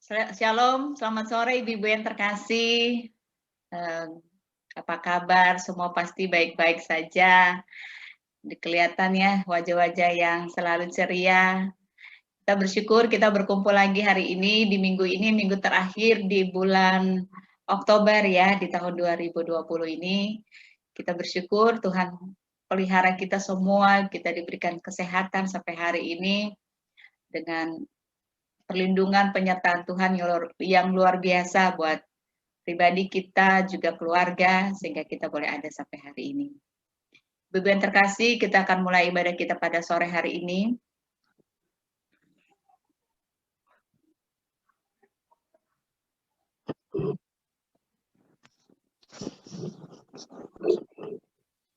Shalom, selamat sore Ibu-ibu yang terkasih. Apa kabar? Semua pasti baik-baik saja. Kelihatan ya wajah-wajah yang selalu ceria. Kita bersyukur kita berkumpul lagi hari ini di minggu ini, minggu terakhir di bulan Oktober ya, di tahun 2020 ini. Kita bersyukur Tuhan pelihara kita semua, kita diberikan kesehatan sampai hari ini dengan perlindungan penyertaan Tuhan yang luar biasa buat pribadi kita, juga keluarga, sehingga kita boleh ada sampai hari ini. Ibu yang terkasih, kita akan mulai ibadah kita pada sore hari ini.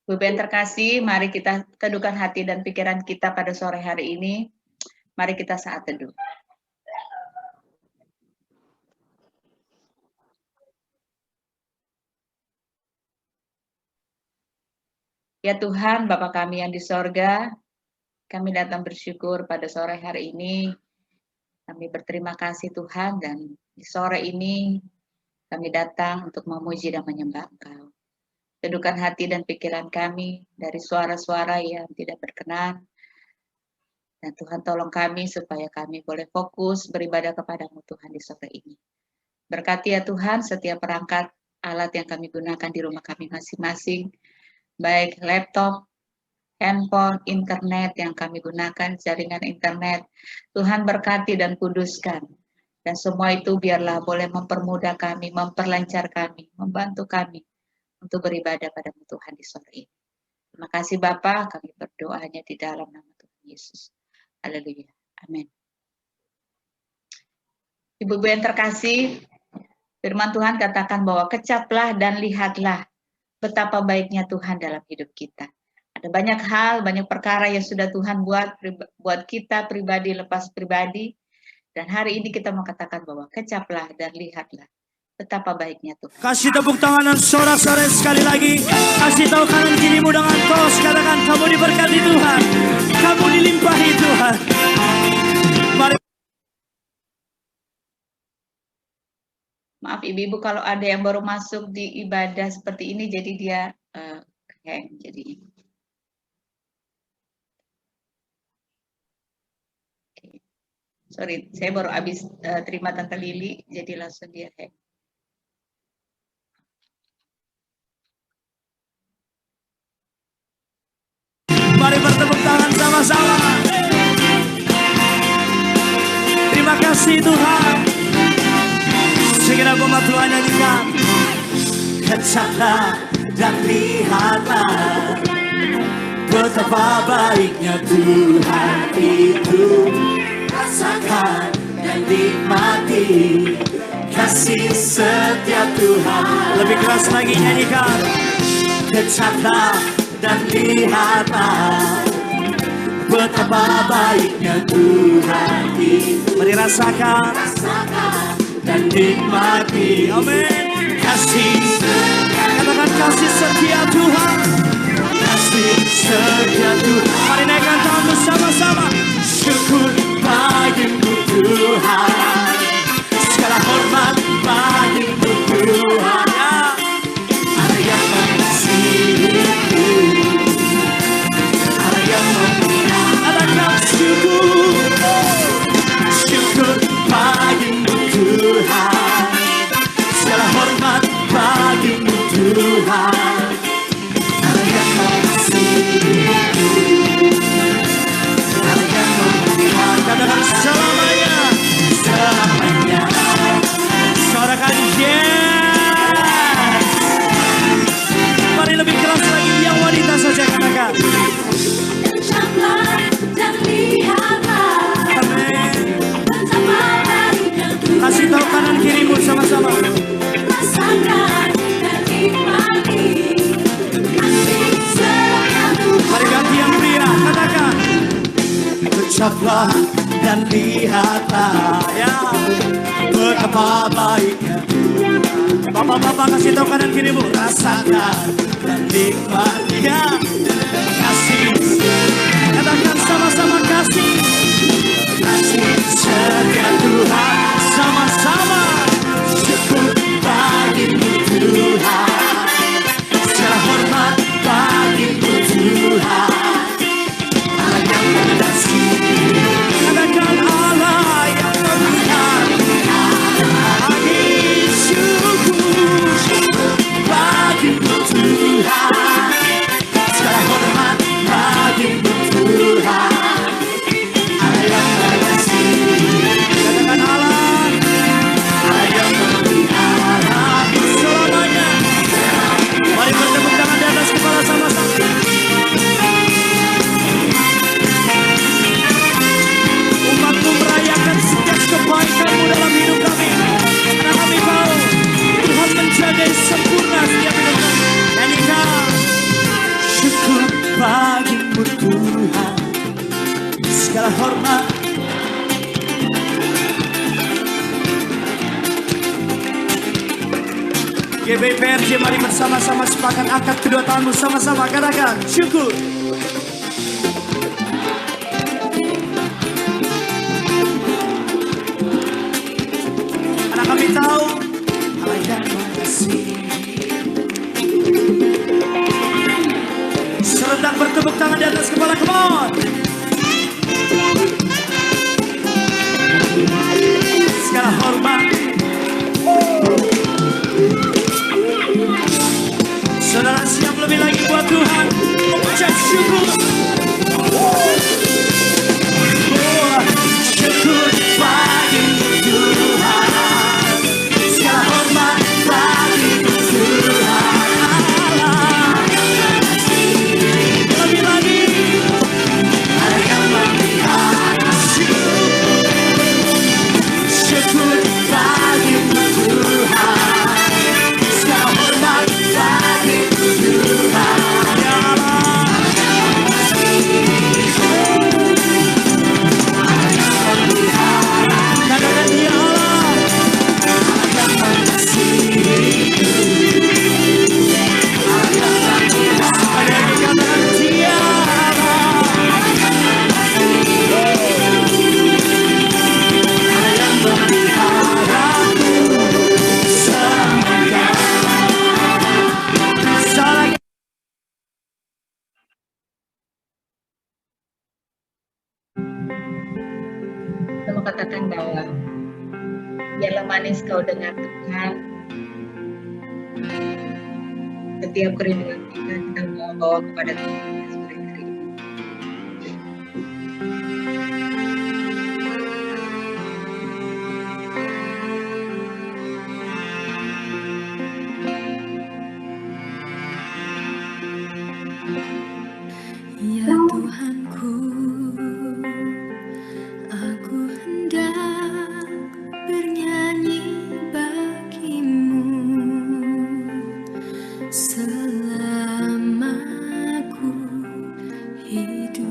Ibu yang terkasih, mari kita teduhkan hati dan pikiran kita pada sore hari ini. Mari kita saat teduh. Ya Tuhan, Bapa kami yang di sorga, kami datang bersyukur pada sore hari ini. Kami berterima kasih Tuhan, dan di sore ini kami datang untuk memuji dan menyembah Engkau. Teduhkan hati dan pikiran kami dari suara-suara yang tidak berkenan. Dan Tuhan tolong kami supaya kami boleh fokus beribadah kepadamu Tuhan di sore ini. Berkati ya Tuhan setiap perangkat alat yang kami gunakan di rumah kami masing-masing. Baik laptop, handphone, internet yang kami gunakan, jaringan internet. Tuhan berkati dan kuduskan. Dan semua itu biarlah boleh mempermudah kami, memperlancar kami, membantu kami untuk beribadah padamu Tuhan di sore ini. Terima kasih Bapa, kami berdoa hanya di dalam nama Tuhan Yesus. Haleluya. Amin. Ibu-ibu yang terkasih, firman Tuhan katakan bahwa kecaplah dan lihatlah betapa baiknya Tuhan dalam hidup kita. Ada banyak hal, banyak perkara yang sudah Tuhan buat kita pribadi lepas pribadi. Dan hari ini kita mau katakan bahwa kecaplah dan lihatlah betapa baiknya Tuhan. Kasih tepuk tangan dan sorak-sorai sekali lagi. Kasih tahu kanan kirimu dengan tos. Katakan kamu diberkati Tuhan. Kamu dilimpahi Tuhan. Mari. Maaf ibu-ibu kalau ada yang baru masuk di ibadah seperti ini, jadi dia hang jadi. Sorry, saya baru habis terima Tante Lili, jadi langsung dia hang. Mari bertepuk tangan sama-sama. Terima kasih Tuhan. Segera goma Tuhan nyanyikan. Kecaplah dan lihatlah betapa baiknya Tuhan itu. Rasakan dan nikmati kasih setia Tuhan. Lebih keras lagi nyanyikan. Kecaplah dan lihatlah betapa baiknya Tuhan itu. Mari rasakan dan nikmati. Amin. Kasih, katakan kasih setia Tuhan. Kasih setia Tuhan. Mari naikkan tangan bersama-sama. Syukur bagimu Tuhan. Segala hormat bagimu Tuhan. Ada yang mengasihiku, ada yang memuliakan. Katakan syukur, syukur bagimu Tuhan. Segala hormat bagimu Tuhan. Ada yang mengasihiku, ada yang memuliakan. Katakan selamanya, selamanya. Sorakan yes. Mari lebih keras lagi, yang wanita saja katakan. Kecaplah dan lihatlah. Amin. Kasih tahu kanan kirimu sama-sama. Rasakan dan nikmati kasih setia Tuhan. Mari ganti yang pria, katakan. Kecaplah dan lihatlah ya betapa baiknya Tuhan. Bapak-bapak kasih tahu kanan kirimu. Rasakan dan nikmati ya kasih. Katakan sama-sama kasih. Kasih setia Tuhan sama-sama. GBPRJ, mari bersama-sama sepakat angkat kedua tanganmu sama-sama katakan syukur. Karena kami tahu Allah yang mengasihi. Serentak bertepuk tangan di atas kepala, come on. Segala hormat, saudara siap lebih lagi buat Tuhan, mengucap syukur. Syukur bagi Tuhan, segala hormat bagi Tuhan. Lebih lagi ada yang melihara. Syukur bagi Tuhan, segala hormat bagi Tuhan. Ya Allah, katakan ya Allah, ada yang katakan dia Allah. Ada yang memeliharaku semoga. Salah Kita mau katakan bahwa biarlah manis kau dengar Tuhan. Setiap kerinduan kita mau bawa kepada Tuhan sore hari ini. Ya Tuhanku, aku hendak bernyanyi bagimu selama aku hidup.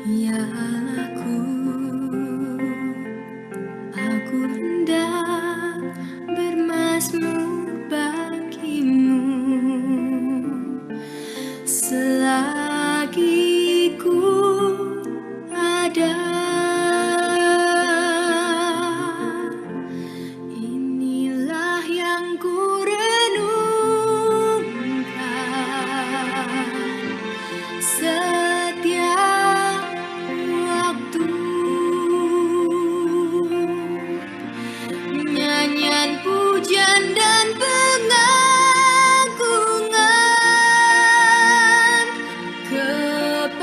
Ya Allahku, aku hendak bermazmur bagimu selagi ku ada. Inilah yang ku renungkan setiap waktu. Nyanyian pujian dan pengagungan kepadamu.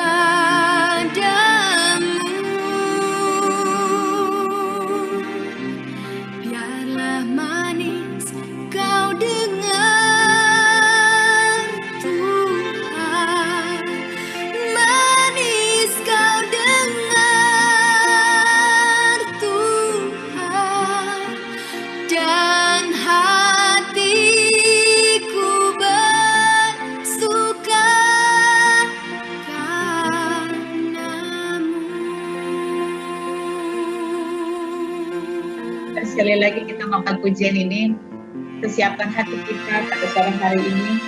Biarlah manis kau dengar Tuhan, manis kau dengar Tuhan, dan hatiku bersuka karenamu. Sekali lagi kita mengangkat pujian ini, persiapkan hati kita pada sore hari ini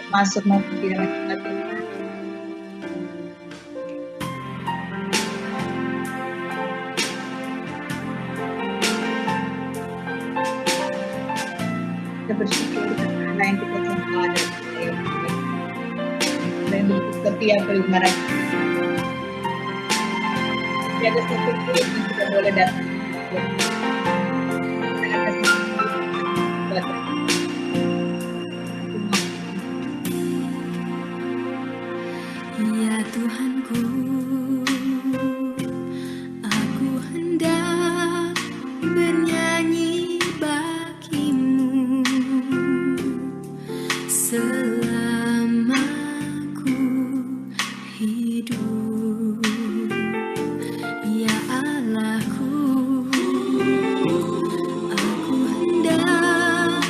masuk maupun di dalam tempat Tuhan. Kita bersyukur karena yang kita cinta adalah Dia yang baik. Dan begitu setia pelihara kita. Tidak ada satu pun yang tidak boleh datang. Sangat kasih buat Ya Tuhanku, aku hendak bernyanyi bagimu selama ku hidup. Ya Allahku, aku hendak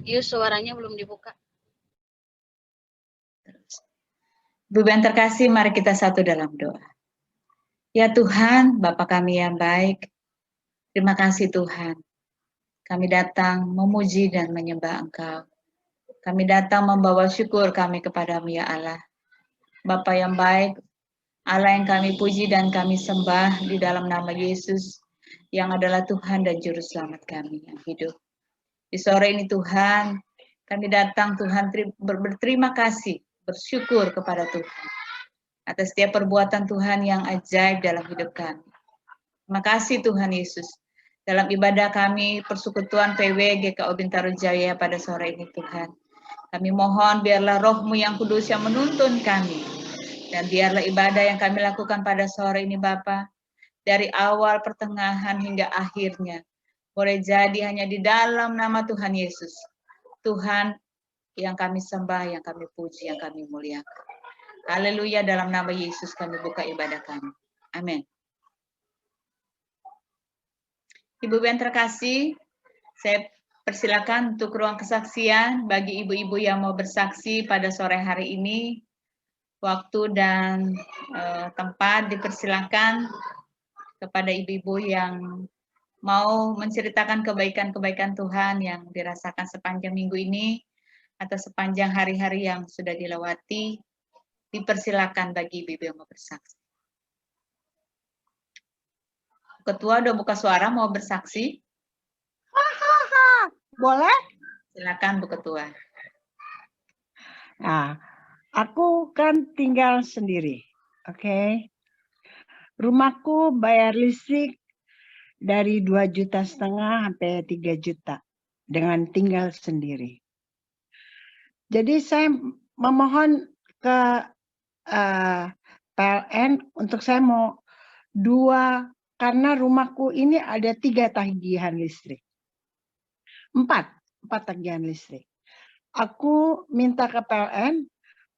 Yus, suaranya belum dibuka. Ibu yang terkasih, mari kita satu dalam doa. Ya Tuhan, Bapa kami yang baik, terima kasih Tuhan. Kami datang memuji dan menyembah Engkau. Kami datang membawa syukur kami kepadamu ya Allah. Bapa yang baik, Allah yang kami puji dan kami sembah di dalam nama Yesus yang adalah Tuhan dan Juru Selamat kami yang hidup. Di sore ini Tuhan, kami datang Tuhan berterima kasih, bersyukur kepada Tuhan atas setiap perbuatan Tuhan yang ajaib dalam hidup kami. Terima kasih Tuhan Yesus. Dalam ibadah kami, persekutuan PW GKO Bintaro Jaya pada sore ini Tuhan. Kami mohon biarlah roh-Mu yang kudus yang menuntun kami. Dan biarlah ibadah yang kami lakukan pada sore ini Bapa, dari awal, pertengahan, hingga akhirnya, boleh jadi hanya di dalam nama Tuhan Yesus. Tuhan yang kami sembah, yang kami puji, yang kami muliakan. Haleluya, dalam nama Yesus kami buka ibadah kami. Amin. Ibu yang terkasih, saya persilakan untuk ruang kesaksian bagi ibu-ibu yang mau bersaksi pada sore hari ini. Waktu dan tempat dipersilakan kepada ibu-ibu yang mau menceritakan kebaikan-kebaikan Tuhan yang dirasakan sepanjang minggu ini atau sepanjang hari-hari yang sudah dilewati. Dipersilakan bagi ibu-ibu yang mau bersaksi. Ketua udah buka suara mau bersaksi? Boleh? Silakan Bu Ketua. Nah, aku kan tinggal sendiri, oke? Rumahku bayar listrik dari 2,5 juta sampai 3 juta dengan tinggal sendiri. Jadi saya memohon ke PLN untuk saya mau 2, karena rumahku ini ada 3 tagihan listrik. 4 tagihan listrik. Aku minta ke PLN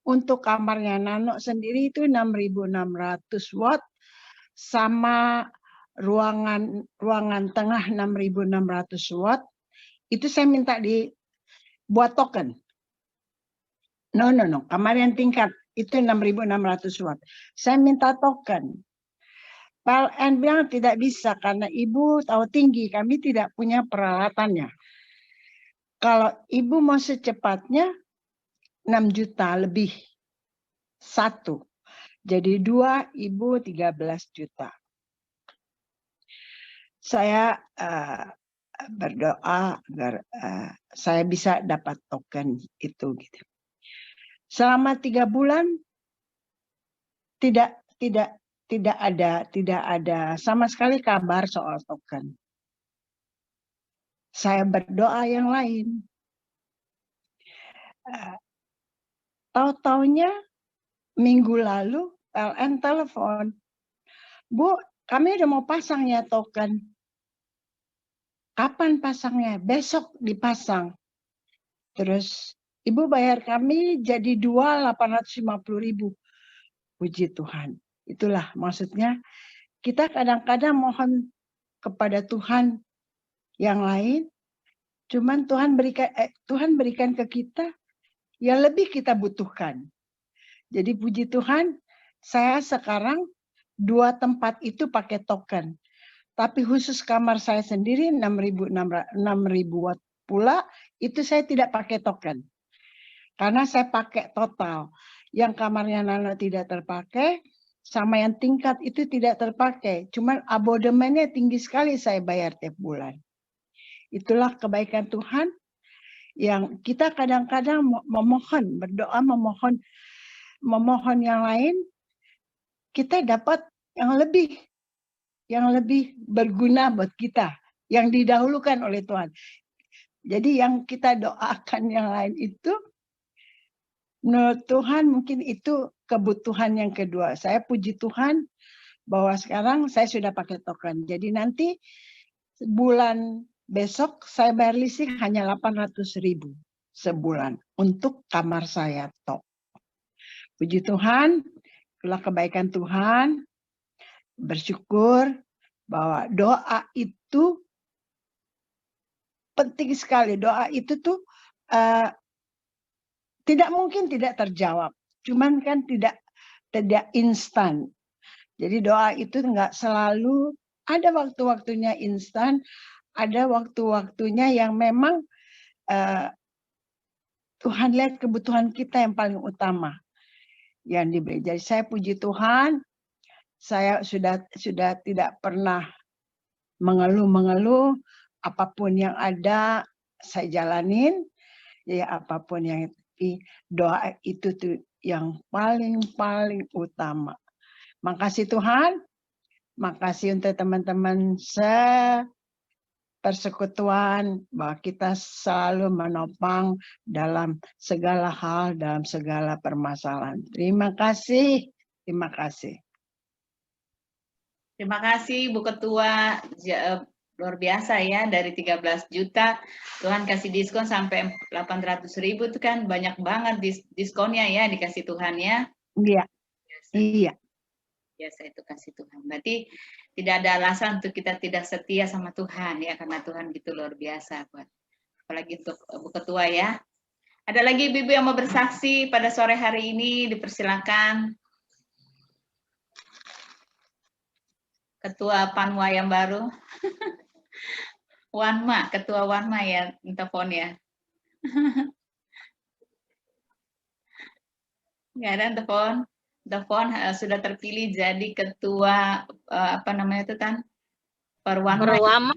untuk kamarnya Nano sendiri itu 6.600 watt sama ruangan tengah 6.600 watt. Itu saya minta dibuat token. No. Kamar yang tingkat itu 6.600 watt. Saya minta token. PLN bilang tidak bisa karena ibu tahu tinggi, kami tidak punya peralatannya. Kalau ibu mau secepatnya 6 juta lebih. 1. Jadi 2, ibu 13 juta. Saya berdoa agar saya bisa dapat token itu gitu. Selama 3 bulan tidak ada sama sekali kabar soal token. Saya berdoa yang lain. Tahu-taunya minggu lalu PLN telepon, Bu, kami udah mau pasang ya token. Kapan pasangnya? Besok dipasang. Terus ibu bayar kami jadi 850.000. Puji Tuhan. Itulah maksudnya kita kadang-kadang mohon kepada Tuhan yang lain, cuman Tuhan berikan ke kita yang lebih kita butuhkan. Jadi puji Tuhan, saya sekarang 2 tempat itu pakai token. Tapi khusus kamar saya sendiri 6.000 watt pula, itu saya tidak pakai token. Karena saya pakai total. Yang kamarnya Nana tidak terpakai, sama yang tingkat itu tidak terpakai. Cuman abonemennya tinggi sekali saya bayar tiap bulan. Itulah kebaikan Tuhan yang kita kadang-kadang memohon, berdoa memohon yang lain, kita dapat yang lebih berguna buat kita, yang didahulukan oleh Tuhan. Jadi yang kita doakan yang lain itu, menurut Tuhan mungkin itu kebutuhan yang kedua. Saya puji Tuhan bahwa sekarang saya sudah pakai token. Jadi nanti bulan besok saya bayar listrik hanya 800.000 sebulan untuk kamar saya tok. Puji Tuhan, itulah kebaikan Tuhan. Bersyukur bahwa doa itu penting sekali. Doa itu tuh tidak mungkin tidak terjawab. Cuman kan tidak instan. Jadi doa itu nggak selalu ada waktu-waktunya instan, ada waktu-waktunya yang memang Tuhan lihat kebutuhan kita yang paling utama yang diberi. Jadi saya puji Tuhan, saya sudah tidak pernah mengeluh, apapun yang ada saya jalanin, ya apapun yang doa itu tuh yang paling utama. Makasih Tuhan, makasih untuk teman-teman persekutuan bahwa kita selalu menopang dalam segala hal, dalam segala permasalahan. Terima kasih, terima kasih. Terima kasih Bu Ketua, luar biasa ya, dari 13 juta Tuhan kasih diskon sampai 800.000 itu kan banyak banget diskonnya ya, dikasih Tuhan ya. Iya, iya. Biasa itu kasih Tuhan. Berarti tidak ada alasan untuk kita tidak setia sama Tuhan ya, karena Tuhan gitu luar biasa buat. Apalagi untuk Bu Ketua ya. Ada lagi ibu-ibu yang mau bersaksi pada sore hari ini, dipersilakan. Ketua Panwa yang baru. Wanma, Ketua Wanma ya, telepon ya. Nggak ada telepon. Telepon sudah terpilih jadi ketua apa namanya itu kan? Perwama.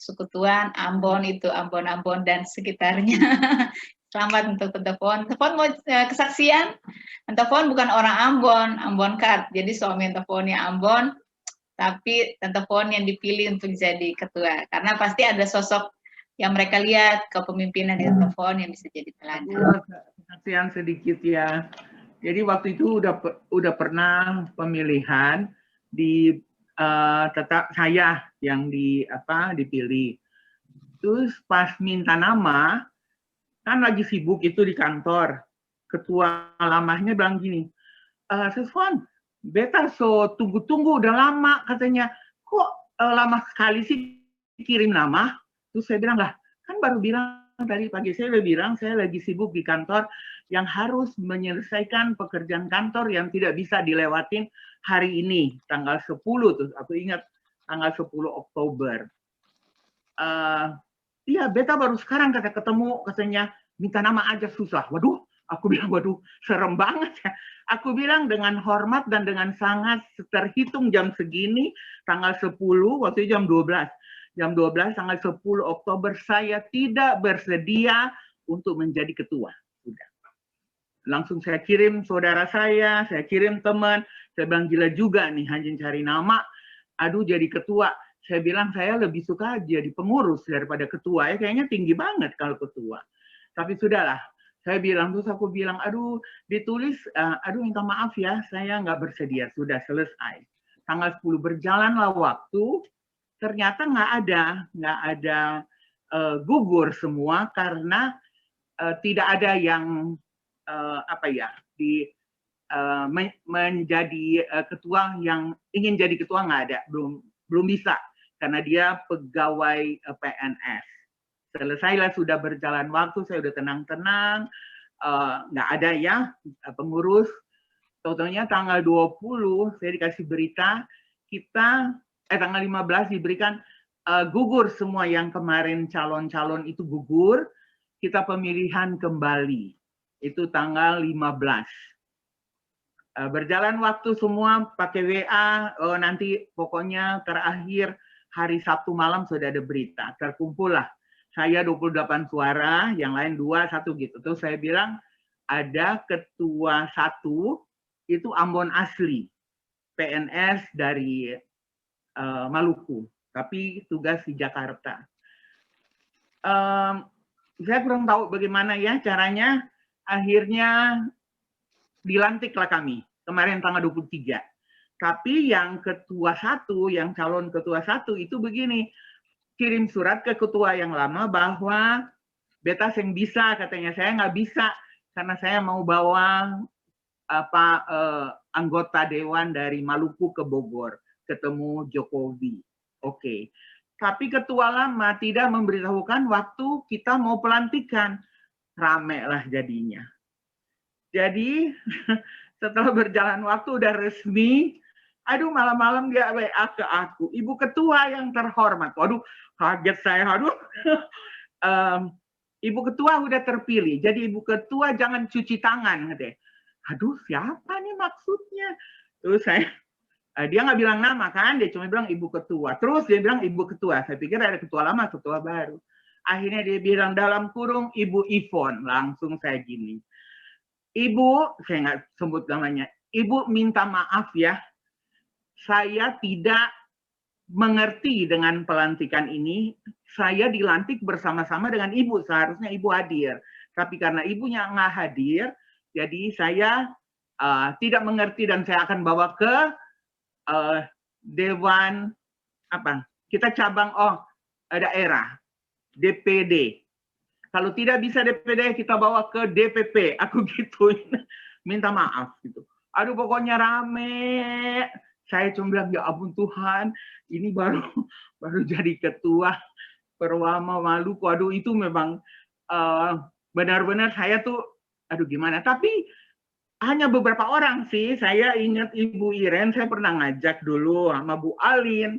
Sekutuan Ambon itu, Ambon dan sekitarnya. Selamat untuk telepon. Telepon mau kesaksian? Telepon bukan orang Ambon Kart. Jadi suami teleponnya Ambon, tapi telepon yang dipilih untuk jadi ketua. Karena pasti ada sosok yang mereka lihat kepemimpinan di telepon yang bisa jadi teladan. Kesaksian sedikit ya. Jadi waktu itu udah pernah pemilihan di tetap saya yang dipilih. Terus pas minta nama, kan lagi sibuk itu di kantor. Ketua lamanya bilang gini, Seswan, beta so tunggu-tunggu udah lama katanya. Kok lama sekali sih kirim nama? Terus saya bilang, lah kan baru bilang tadi pagi, saya udah bilang saya lagi sibuk di kantor yang harus menyelesaikan pekerjaan kantor yang tidak bisa dilewatin hari ini, tanggal 10 tuh, aku ingat tanggal 10 Oktober. Iya, beta baru sekarang ketemu, katanya minta nama aja susah. Waduh, aku bilang, waduh, serem banget ya. Aku bilang dengan hormat dan dengan sangat terhitung jam segini, tanggal 10, waktu itu jam 12. Jam 12, tanggal 10 Oktober, saya tidak bersedia untuk menjadi ketua. Udah. Langsung saya kirim saudara saya kirim teman, saya bilang gila juga nih, hanya cari nama, aduh jadi ketua. Saya bilang saya lebih suka jadi pengurus daripada ketua, ya kayaknya tinggi banget kalau ketua. Tapi sudahlah, saya bilang, terus aku bilang, aduh ditulis, aduh minta maaf ya, saya nggak bersedia, sudah selesai. Tanggal 10 berjalanlah waktu, ternyata nggak ada gugur semua karena tidak ada yang menjadi ketua yang ingin jadi ketua, nggak ada, belum bisa karena dia pegawai PNS. Selesailah sudah berjalan waktu, saya udah tenang-tenang, nggak ada ya pengurus. Totalnya tanggal 20 saya dikasih berita kita tanggal 15 diberikan gugur semua yang kemarin calon-calon itu gugur, kita pemilihan kembali. Itu tanggal 15. Berjalan waktu semua pakai WA, nanti pokoknya terakhir hari Sabtu malam sudah ada berita. Terkumpul lah. Saya 28 suara, yang lain 2, 1 gitu. Terus saya bilang ada ketua 1, itu Ambon asli. PNS dari Maluku, tapi tugas di Jakarta. Saya kurang tahu bagaimana ya caranya, akhirnya dilantiklah kami, kemarin tanggal 23. Tapi yang ketua 1, yang calon ketua 1 itu begini, kirim surat ke ketua yang lama bahwa beta yang bisa, katanya saya nggak bisa, karena saya mau bawa anggota dewan dari Maluku ke Bogor, ketemu Jokowi. Oke. Tapi ketua lama tidak memberitahukan waktu kita mau pelantikan. Rame lah jadinya. Jadi setelah berjalan waktu udah resmi, aduh malam-malam dia WA ke aku, Ibu Ketua yang terhormat. Waduh, kaget saya. Aduh, Ibu Ketua udah terpilih. Jadi Ibu Ketua jangan cuci tangan, katanya. Aduh, siapa nih maksudnya? Terus dia nggak bilang nama kan, dia cuma bilang Ibu Ketua. Terus dia bilang Ibu Ketua. Saya pikir ada ketua lama, ketua baru. Akhirnya dia bilang dalam kurung Ibu Ivon. Langsung saya gini. Ibu, saya nggak sebut namanya. Ibu minta maaf ya. Saya tidak mengerti dengan pelantikan ini. Saya dilantik bersama-sama dengan Ibu. Seharusnya Ibu hadir. Tapi karena Ibunya nggak hadir, jadi saya tidak mengerti dan saya akan bawa ke Dewan apa? Kita cabang daerah DPD. Kalau tidak bisa DPD kita bawa ke DPP. Aku gituin, minta maaf gitu. Aduh pokoknya rame. Saya cuma bilang ya ampun Tuhan, ini baru jadi ketua Perwama Maluku. Aduh itu memang benar-benar saya tuh aduh gimana. Tapi hanya beberapa orang sih. Saya ingat Ibu Iren, saya pernah ngajak dulu sama Bu Alin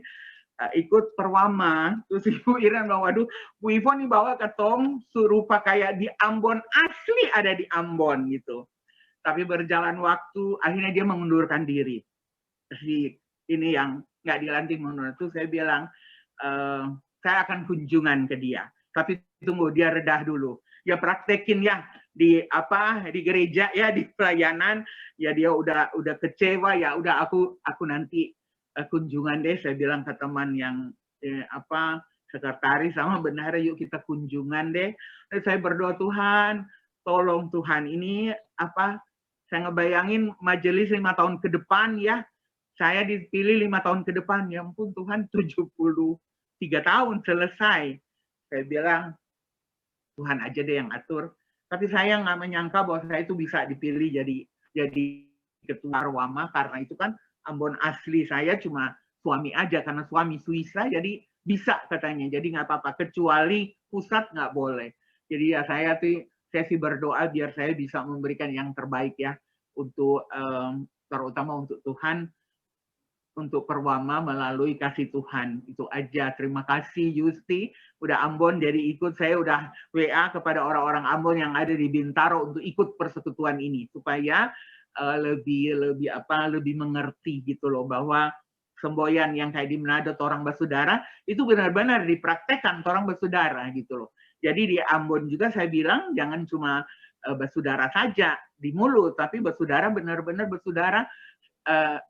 ikut Perwama. Terus Ibu Iren bilang, waduh Bu Ivon nih bawa ke Tom serupa kayak di Ambon, asli ada di Ambon gitu. Tapi berjalan waktu akhirnya dia mengundurkan diri. Si ini yang nggak dilantik menurut itu saya bilang saya akan kunjungan ke dia. Tapi tunggu dia redah dulu. Ya praktekin ya di gereja ya, di pelayanan ya, dia udah kecewa ya, udah aku nanti kunjungan deh. Saya bilang ke teman yang sekretaris sama bendahara, yuk kita kunjungan deh. Dan saya berdoa Tuhan, tolong Tuhan ini saya ngebayangin majelis 5 tahun ke depan ya, saya dipilih 5 tahun ke depan, ya ampun Tuhan 73 tahun selesai. Saya bilang Tuhan aja deh yang atur. Tapi saya nggak menyangka bahwa saya itu bisa dipilih jadi ketua Perwama, karena itu kan Ambon asli, saya cuma suami aja karena suami Swissa, jadi bisa katanya. Jadi nggak apa-apa, kecuali pusat nggak boleh. Jadi ya saya sih berdoa biar saya bisa memberikan yang terbaik ya untuk terutama untuk Tuhan, untuk Perwama melalui kasih Tuhan. Itu aja. Terima kasih Yusti udah Ambon jadi ikut. Saya udah WA kepada orang-orang Ambon yang ada di Bintaro untuk ikut persekutuan ini supaya lebih mengerti gitu loh, bahwa semboyan yang kayak di Manado Torang Basudara itu benar-benar dipraktekkan Torang Basudara gitu loh. Jadi di Ambon juga saya bilang jangan cuma basudara saja di mulut, tapi basudara benar-benar basudara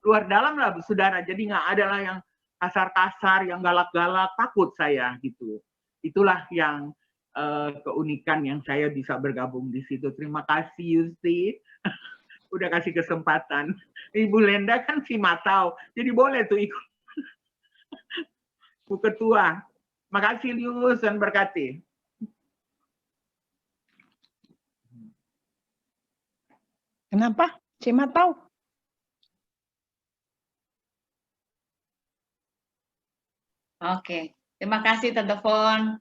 luar dalam lah basudara. Jadi nggak ada lah yang kasar-kasar, yang galak-galak, takut saya gitu. Itulah yang keunikan yang saya bisa bergabung di situ. Terima kasih Yusti udah kasih kesempatan. Ibu Lenda kan si Matau, jadi boleh tuh ikut. Bu Ketua, makasih Lius dan berkati. Kenapa? Si Matau. Oke, terima kasih Tante Fon.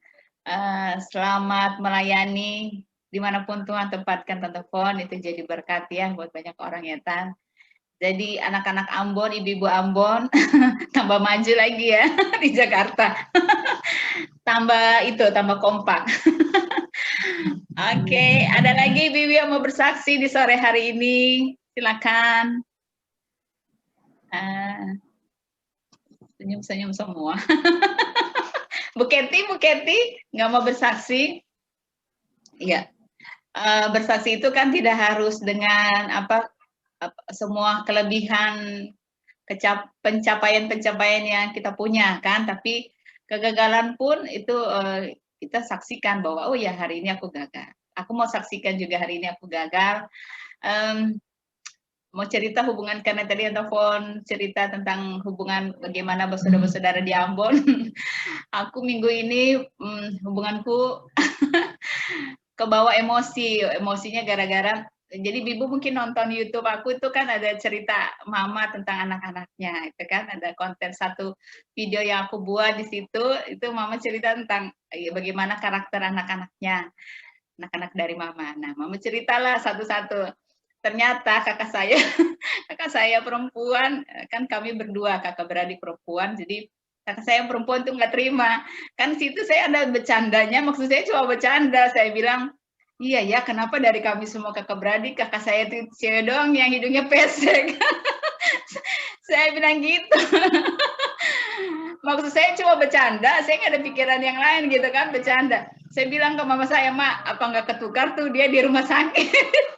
Selamat melayani dimanapun Tuhan tempatkan Tante Fon, itu jadi berkat ya buat banyak orang ya Tan. Jadi anak-anak Ambon, ibu-ibu Ambon tambah maju lagi ya di Jakarta. tambah kompak. Oke, ada lagi ibu-ibu yang mau bersaksi di sore hari ini? Silakan. Senyum-senyum semua. Bu Keti nggak mau bersaksi? Iya. Bersaksi itu kan tidak harus dengan semua kelebihan pencapaian yang kita punya kan, tapi kegagalan pun itu kita saksikan bahwa oh ya hari ini aku gagal. Aku mau saksikan juga hari ini aku gagal. Mau cerita hubungan, karena tadi telepon cerita tentang hubungan bagaimana bersaudara-bersaudara di Ambon. Aku minggu ini hubunganku kebawa emosinya gara-gara jadi Bibu mungkin nonton YouTube aku itu kan ada cerita mama tentang anak-anaknya, itu kan ada konten satu video yang aku buat di situ, itu mama cerita tentang bagaimana karakter anak-anaknya, anak-anak dari mama. Nah, mama ceritalah satu-satu. Ternyata kakak saya perempuan, kan kami berdua kakak beradik perempuan, jadi kakak saya perempuan tuh nggak terima. Kan situ saya ada bercandanya, maksud saya cuma bercanda, saya bilang, iya ya, kenapa dari kami semua kakak beradik, kakak saya itu cewek doang yang hidungnya pesek. Saya bilang gitu. Maksud saya cuma bercanda, saya nggak ada pikiran yang lain gitu kan, bercanda. Saya bilang ke mama saya, Mak, apa nggak ketukar tuh dia di rumah sakit.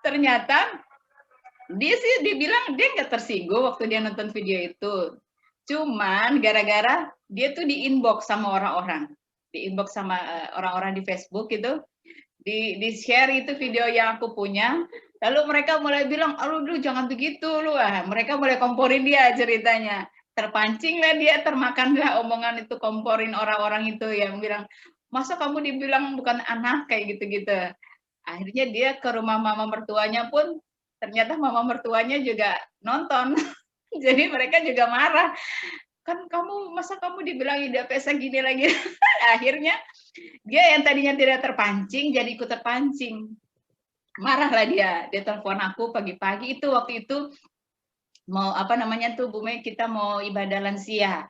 Ternyata dia sih dibilang dia nggak tersinggung waktu dia nonton video itu. Cuman gara-gara dia tuh di inbox sama orang-orang. Di inbox sama orang-orang di Facebook itu, di share itu video yang aku punya, lalu mereka mulai bilang, aduh jangan begitu lu, mereka mulai komporin dia ceritanya, terpancinglah dia, termakanlah omongan itu, komporin orang-orang itu yang bilang, masa kamu dibilang bukan anak kayak gitu-gitu. Akhirnya dia ke rumah mama mertuanya pun, ternyata mama mertuanya juga nonton, jadi mereka juga marah. Kan kamu, masa kamu dibilang ida pesa gini lagi. Akhirnya dia yang tadinya tidak terpancing jadi ikut terpancing, marahlah dia telepon aku pagi-pagi itu, waktu itu mau apa namanya tuh Bu Mei, kita mau ibadah lansia,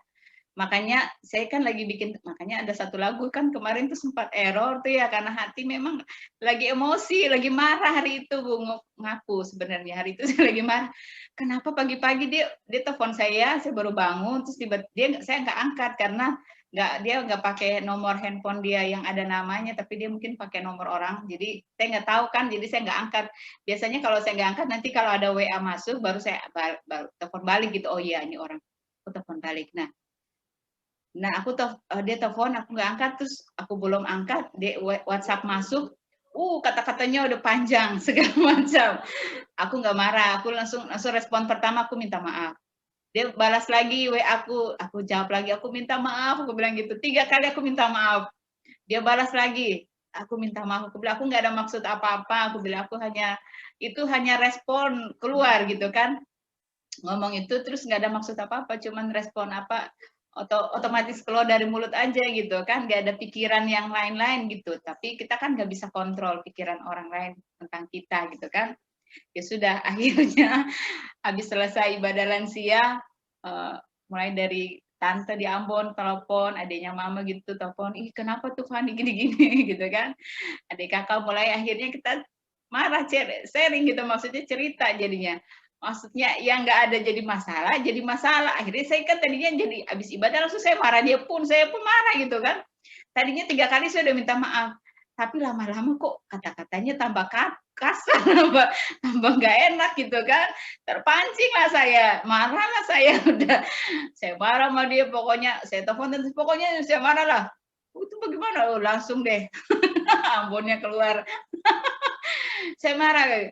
makanya saya kan lagi bikin, makanya ada satu lagu kan kemarin tuh sempat error tuh ya, karena hati memang lagi emosi, lagi marah hari itu Bu, ngaku sebenarnya hari itu saya lagi marah. Kenapa pagi-pagi dia telepon saya baru bangun, terus tiba-tiba saya nggak angkat karena dia nggak pakai nomor handphone dia yang ada namanya, tapi dia mungkin pakai nomor orang, jadi saya nggak tahu kan, jadi saya nggak angkat. Biasanya kalau saya nggak angkat, nanti kalau ada WA masuk baru saya baru telepon balik gitu, oh iya ini orang, aku telepon balik. Nah aku dia telepon, aku nggak angkat, terus aku belum angkat, WhatsApp masuk, kata-katanya udah panjang segala macam. Aku nggak marah, aku langsung respon pertama, aku minta maaf. Dia balas lagi WA aku jawab lagi, aku minta maaf, aku bilang gitu. 3 kali aku minta maaf. Dia balas lagi, aku minta maaf, aku bilang aku nggak ada maksud apa-apa, aku bilang itu hanya respon keluar gitu kan. Ngomong itu terus nggak ada maksud apa-apa, cuman respon otomatis keluar dari mulut aja gitu kan, nggak ada pikiran yang lain-lain gitu. Tapi kita kan nggak bisa kontrol pikiran orang lain tentang kita gitu kan. Ya sudah, akhirnya habis selesai ibadah lansia, mulai dari tante di Ambon telepon, adiknya mama gitu telepon, ih kenapa tuh Fani gini-gini gitu kan. Adik kakak mulai akhirnya kita marah, sharing gitu, maksudnya cerita jadinya. Maksudnya yang nggak ada jadi masalah. Akhirnya saya kan tadinya jadi habis ibadah langsung saya marah, saya pun marah gitu kan. Tadinya 3 kali saya udah minta maaf, tapi lama-lama kok kata-katanya tambah kasar, tambah nggak enak gitu kan. Terpancing lah saya, marah lah saya, udah saya marah sama dia, pokoknya saya telepon, pokoknya saya marah lah. Itu bagaimana? Langsung deh, Ambonnya keluar. Saya marah,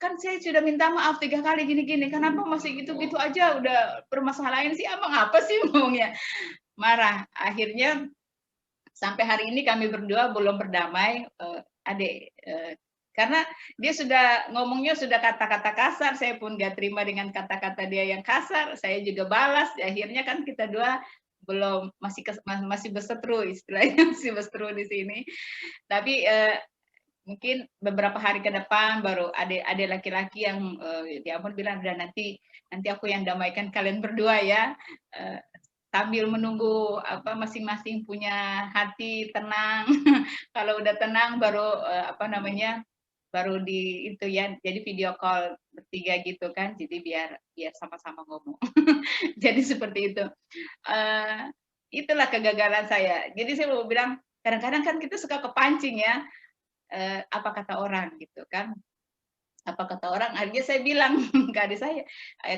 kan saya sudah minta maaf 3 kali gini-gini, kenapa masih gitu-gitu aja, udah permasalahan sih, abang apa sih ngomongnya, marah. Akhirnya sampai hari ini kami berdua belum berdamai, adik, karena dia sudah ngomongnya sudah kata-kata kasar, saya pun gak terima dengan kata-kata dia yang kasar, saya juga balas, akhirnya kan kita dua belum, masih berseteru, istilahnya masih berseteru di sini. Tapi mungkin beberapa hari ke depan baru ada laki-laki yang di Ambon bilang, udah nanti aku yang damaikan kalian berdua ya, sambil menunggu masing-masing punya hati tenang. Kalau udah tenang baru baru di itu ya, jadi video call bertiga gitu kan, jadi biar sama-sama ngomong. Jadi seperti itu. Itulah kegagalan saya. Jadi saya mau bilang, kadang-kadang kan kita suka kepancing ya, apa kata orang gitu kan, apa kata orang. Akhirnya saya bilang ke adik saya,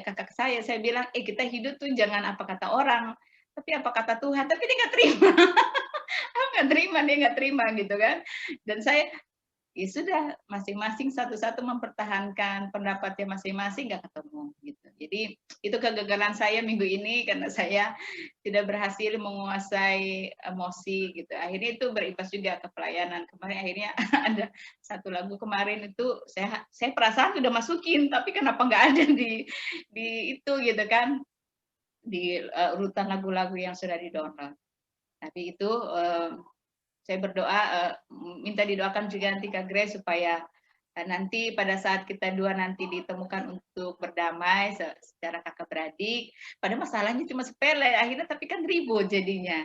kakak saya bilang, kita hidup tuh jangan apa kata orang, tapi apa kata Tuhan. Tapi dia nggak terima. Dia nggak terima gitu kan. Dan saya, ya sudah, masing-masing satu-satu mempertahankan pendapatnya masing-masing, nggak ketemu gitu. Jadi itu kegagalan saya minggu ini, karena saya tidak berhasil menguasai emosi gitu. Akhirnya itu berimbas juga ke pelayanan. Kemarin akhirnya ada satu lagu kemarin itu saya perasaan udah masukin, tapi kenapa nggak ada di itu gitu kan, di urutan lagu-lagu yang sudah di-download. Tapi itu saya berdoa, minta didoakan juga nanti Kak Grace supaya nanti pada saat kita dua nanti ditemukan untuk berdamai secara kakak beradik, pada masalahnya cuma sepele, akhirnya tapi kan ribut jadinya.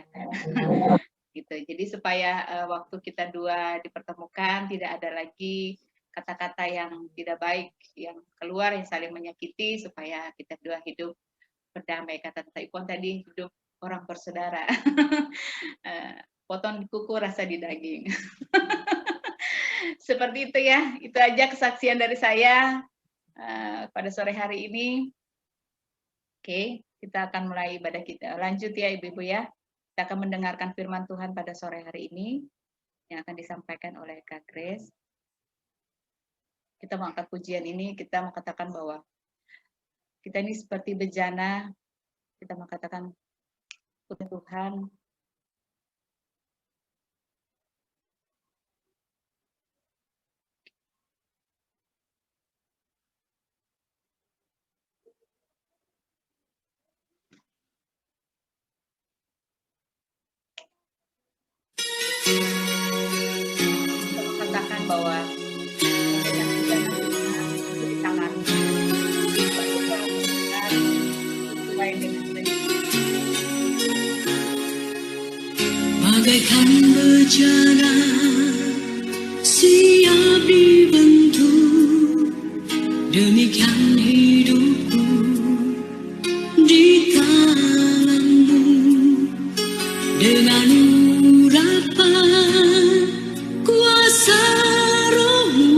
Gitu. Jadi supaya waktu kita dua dipertemukan tidak ada lagi kata-kata yang tidak baik yang keluar, yang saling menyakiti, supaya kita dua hidup berdamai. Kata Ipon tadi, hidup orang bersaudara. Potong di kuku, rasa di daging. Seperti itu ya, itu aja kesaksian dari saya pada sore hari ini. Oke, kita akan mulai ibadah kita. Lanjut ya Ibu-Ibu ya. Kita akan mendengarkan firman Tuhan pada sore hari ini yang akan disampaikan oleh Kak Grace. Kita mengangkat pujian ini, kita mengatakan bahwa kita ini seperti bejana, kita mengatakan Tuhan, kita mengatakan bahwa di tangan bagaikan bejana siap dibentuk, demikian hidupku di tanganmu. Dengan urapan kuasa Roh-Mu,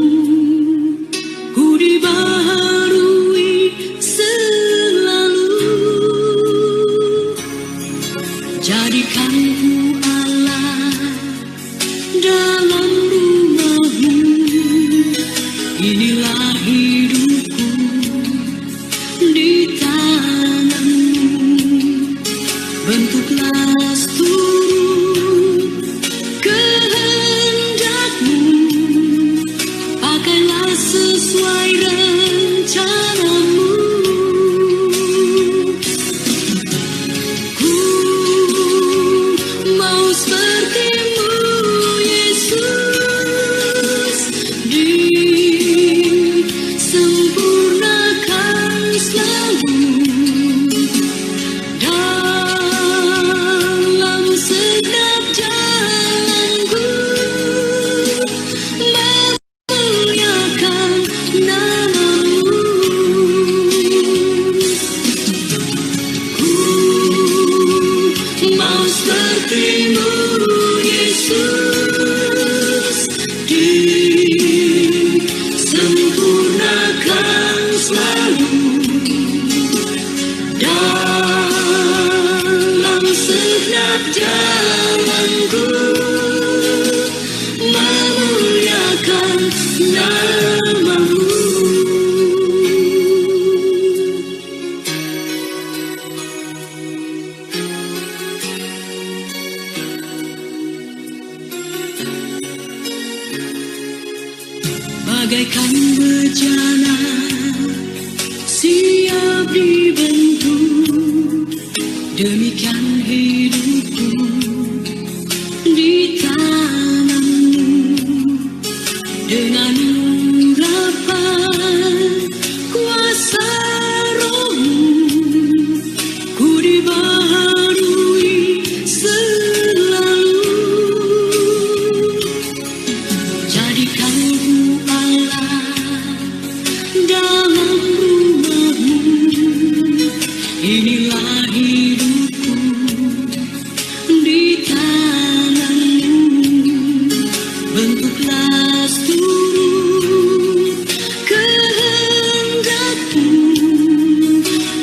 ku dibaharui selalu. Jadikan ku Allah dalam rumah-Mu, inilah hidupku di tangan-Mu. Bentuklah seluruh kehendak-Mu, pakailah sesuai rencana-Mu. Ku mau seperti-Mu, Yesus, disempurnakan selalu dalam segenap jalanku, memuliakan nama-Mu. Ku mau seperti-Mu, Yesus, disempurnakan selalu dalam segenap jalanku, memuliakan nama-Mu. Bagaikan bejana siap dibentuk, demikian hidupku di tangan-Mu. Dengan urapan kuasa Roh-Mu, ku dibaharui selalu. Jadikan ku Allah dalam rumah-Mu, inilah hidupku di tangan-Mu. Bentuklah seluruh kehendak-Mu,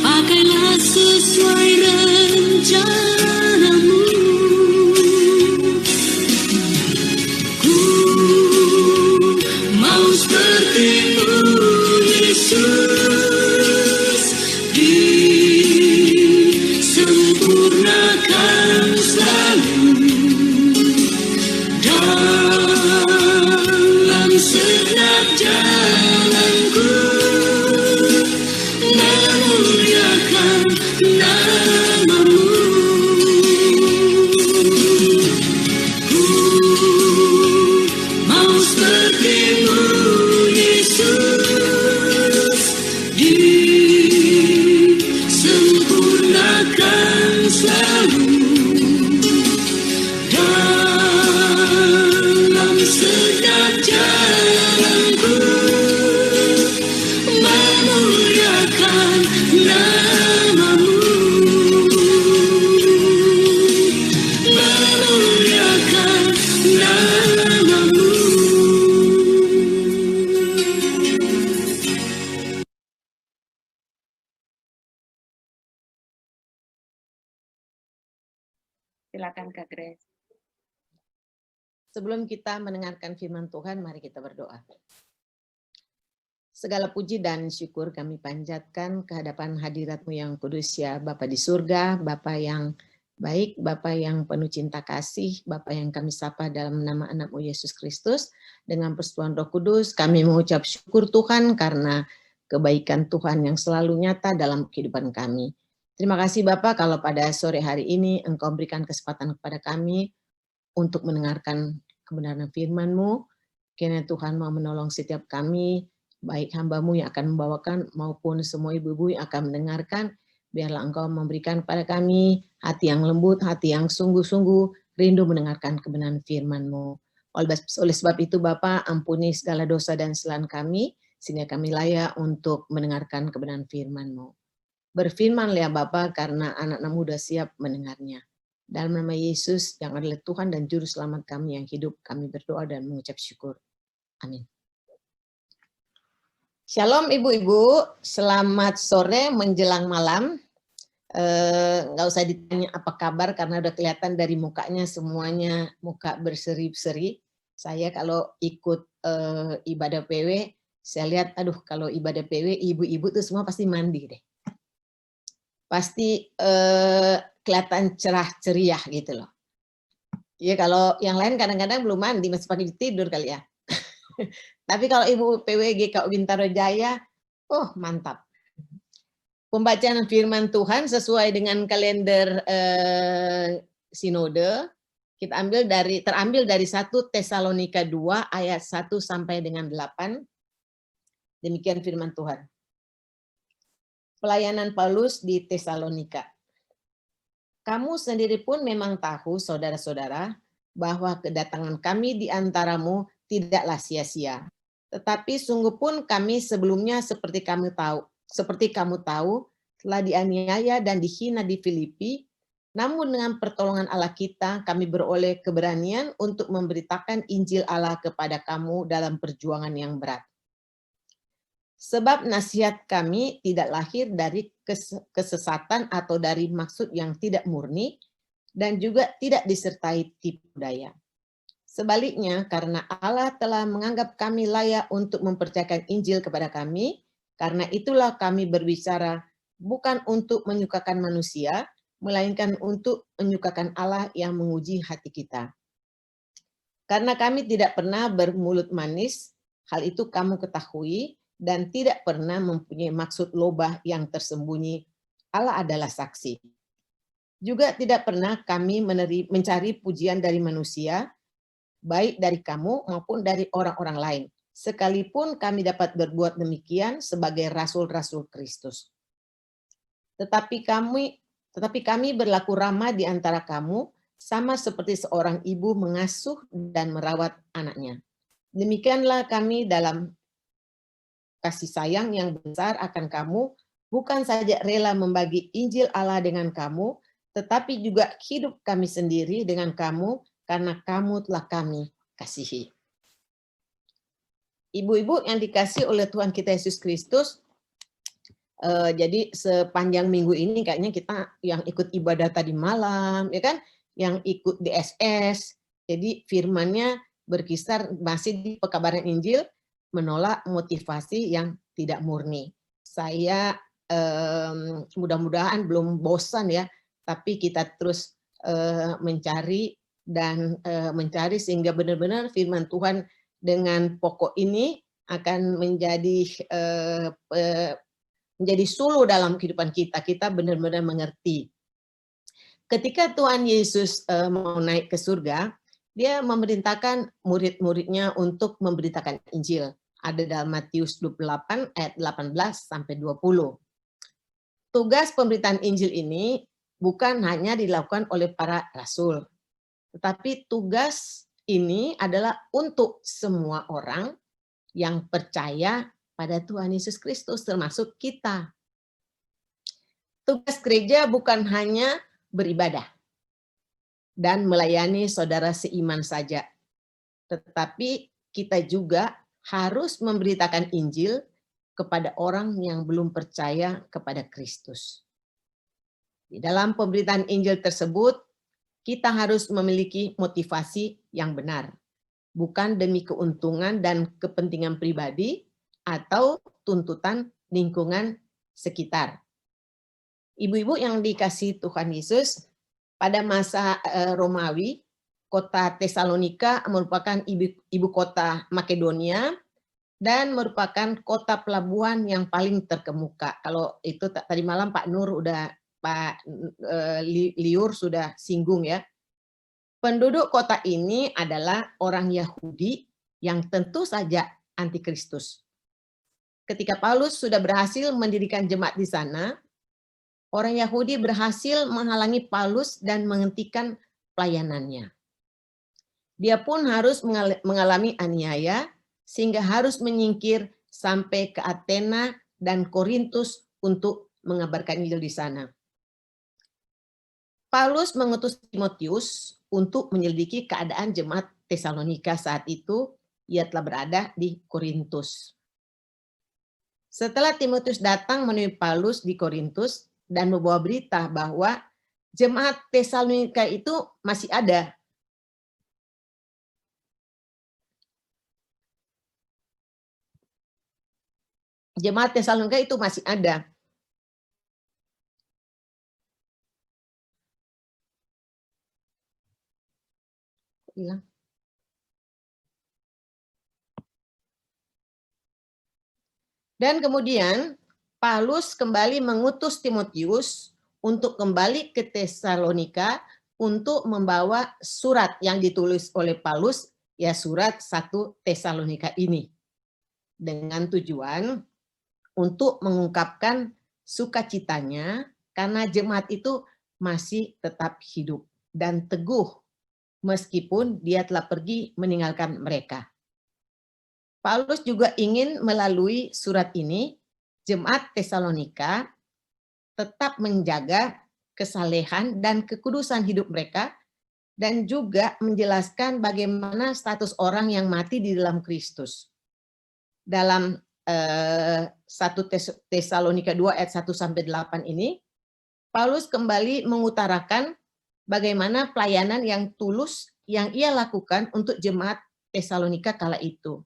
pakailah sesuai rencana-Mu. Ku mau seperti-Mu, Yesus, disempurnakan Silakan Kak Grace. Sebelum kita mendengarkan firman Tuhan, mari kita berdoa. Segala puji dan syukur kami panjatkan kehadapan hadirat-Mu yang kudus ya Bapa di surga, Bapa yang baik, Bapa yang penuh cinta kasih, Bapa yang kami sapa dalam nama anak-Mu Yesus Kristus. Dengan persetujuan Roh Kudus, kami mengucap syukur Tuhan karena kebaikan Tuhan yang selalu nyata dalam kehidupan kami. Terima kasih Bapa kalau pada sore hari ini Engkau berikan kesempatan kepada kami untuk mendengarkan kebenaran firman-Mu. Kiranya Tuhan mau menolong setiap kami, baik hamba-Mu yang akan membawakan maupun semua ibu-ibu yang akan mendengarkan. Biarlah Engkau memberikan kepada kami hati yang lembut, hati yang sungguh-sungguh rindu mendengarkan kebenaran firman-Mu. Oleh sebab itu Bapa, ampuni segala dosa dan kesalahan kami, sehingga kami layak untuk mendengarkan kebenaran firman-Mu. Berfirmanlah Bapa, karena anak-anak muda siap mendengarnya. Dalam nama Yesus yang adalah Tuhan dan Juru Selamat kami yang hidup, kami berdoa dan mengucap syukur. Amin. Shalom ibu-ibu, selamat sore menjelang malam. Nggak usah ditanya apa kabar karena udah kelihatan dari mukanya semuanya muka berseri-seri. Saya kalau ikut ibadah PW, saya lihat aduh kalau ibadah PW ibu-ibu tuh semua pasti mandi deh. Pasti kelihatan cerah ceria gitu loh. Ya kalau yang lain kadang-kadang belum mandi masih pakai tidur kali ya. Tapi kalau Ibu PWG GKU Bintaro Jaya, oh mantap. Pembacaan firman Tuhan sesuai dengan kalender sinode, kita terambil dari 1 Tesalonika 2 ayat 1 sampai dengan 8. Demikian firman Tuhan. Pelayanan Paulus di Tesalonika. Kamu sendiri pun memang tahu, saudara-saudara, bahwa kedatangan kami di antaramu tidaklah sia-sia. Tetapi sungguh pun kami sebelumnya seperti kamu tahu, telah dianiaya dan dihina di Filipi, namun dengan pertolongan Allah kita, kami beroleh keberanian untuk memberitakan Injil Allah kepada kamu dalam perjuangan yang berat. Sebab nasihat kami tidak lahir dari kesesatan atau dari maksud yang tidak murni, dan juga tidak disertai tipu daya. Sebaliknya, karena Allah telah menganggap kami layak untuk mempercayakan Injil kepada kami, karena itulah kami berbicara bukan untuk menyukakan manusia, melainkan untuk menyukakan Allah yang menguji hati kita. Karena kami tidak pernah bermulut manis, hal itu kamu ketahui, dan tidak pernah mempunyai maksud lobah yang tersembunyi. Allah adalah saksi. Juga tidak pernah kami mencari pujian dari manusia, baik dari kamu maupun dari orang-orang lain. Sekalipun kami dapat berbuat demikian sebagai rasul-rasul Kristus. Tetapi kami berlaku ramah di antara kamu, sama seperti seorang ibu mengasuh dan merawat anaknya. Demikianlah kami dalam kasih sayang yang besar akan kamu, bukan saja rela membagi Injil Allah dengan kamu, tetapi juga hidup kami sendiri dengan kamu, karena kamu telah kami kasihi. Ibu-ibu yang dikasihi oleh Tuhan kita Yesus Kristus, jadi sepanjang minggu ini kayaknya kita yang ikut ibadah tadi malam, ya kan, yang ikut DSS, jadi firmannya berkisar masih di pekabaran Injil, menolak motivasi yang tidak murni. Saya mudah-mudahan belum bosan ya, tapi kita terus mencari dan mencari sehingga benar-benar firman Tuhan dengan pokok ini akan menjadi suluh dalam kehidupan kita. Kita benar-benar mengerti. Ketika Tuhan Yesus mau naik ke surga, dia memerintahkan murid-muridnya untuk memberitakan Injil. Ada dalam Matius 28 ayat 18 sampai 20. Tugas pemberitaan Injil ini bukan hanya dilakukan oleh para rasul, tetapi tugas ini adalah untuk semua orang yang percaya pada Tuhan Yesus Kristus, termasuk kita. Tugas gereja bukan hanya beribadah dan melayani saudara seiman saja, tetapi kita juga harus memberitakan Injil kepada orang yang belum percaya kepada Kristus. Di dalam pemberitaan Injil tersebut, kita harus memiliki motivasi yang benar, bukan demi keuntungan dan kepentingan pribadi atau tuntutan lingkungan sekitar. Ibu-ibu yang dikasihi Tuhan Yesus, pada masa Romawi, kota Tesalonika merupakan ibu kota Makedonia dan merupakan kota pelabuhan yang paling terkemuka. Kalau itu tadi malam Pak Nur Pak Liur sudah singgung ya. Penduduk kota ini adalah orang Yahudi yang tentu saja antikristus. Ketika Paulus sudah berhasil mendirikan jemaat di sana, orang Yahudi berhasil menghalangi Paulus dan menghentikan pelayanannya. Dia pun harus mengalami aniaya sehingga harus menyingkir sampai ke Athena dan Korintus untuk mengabarkan Injil di sana. Paulus mengutus Timotius untuk menyelidiki keadaan jemaat Tesalonika saat itu. Ia telah berada di Korintus. Setelah Timotius datang menemui Paulus di Korintus dan membawa berita bahwa jemaat Tesalonika itu masih ada. Jemaat Tesalonika itu masih ada. Hilang. Dan kemudian Paulus kembali mengutus Timotius untuk kembali ke Tesalonika untuk membawa surat yang ditulis oleh Paulus, ya surat 1 Tesalonika ini. Dengan tujuan untuk mengungkapkan sukacitanya karena jemaat itu masih tetap hidup dan teguh meskipun dia telah pergi meninggalkan mereka. Paulus juga ingin melalui surat ini jemaat Tesalonika tetap menjaga kesalehan dan kekudusan hidup mereka dan juga menjelaskan bagaimana status orang yang mati di dalam Kristus. Dalam 1 Tesalonika 2 ayat 1-8 ini, Paulus kembali mengutarakan bagaimana pelayanan yang tulus yang ia lakukan untuk jemaat Tesalonika kala itu.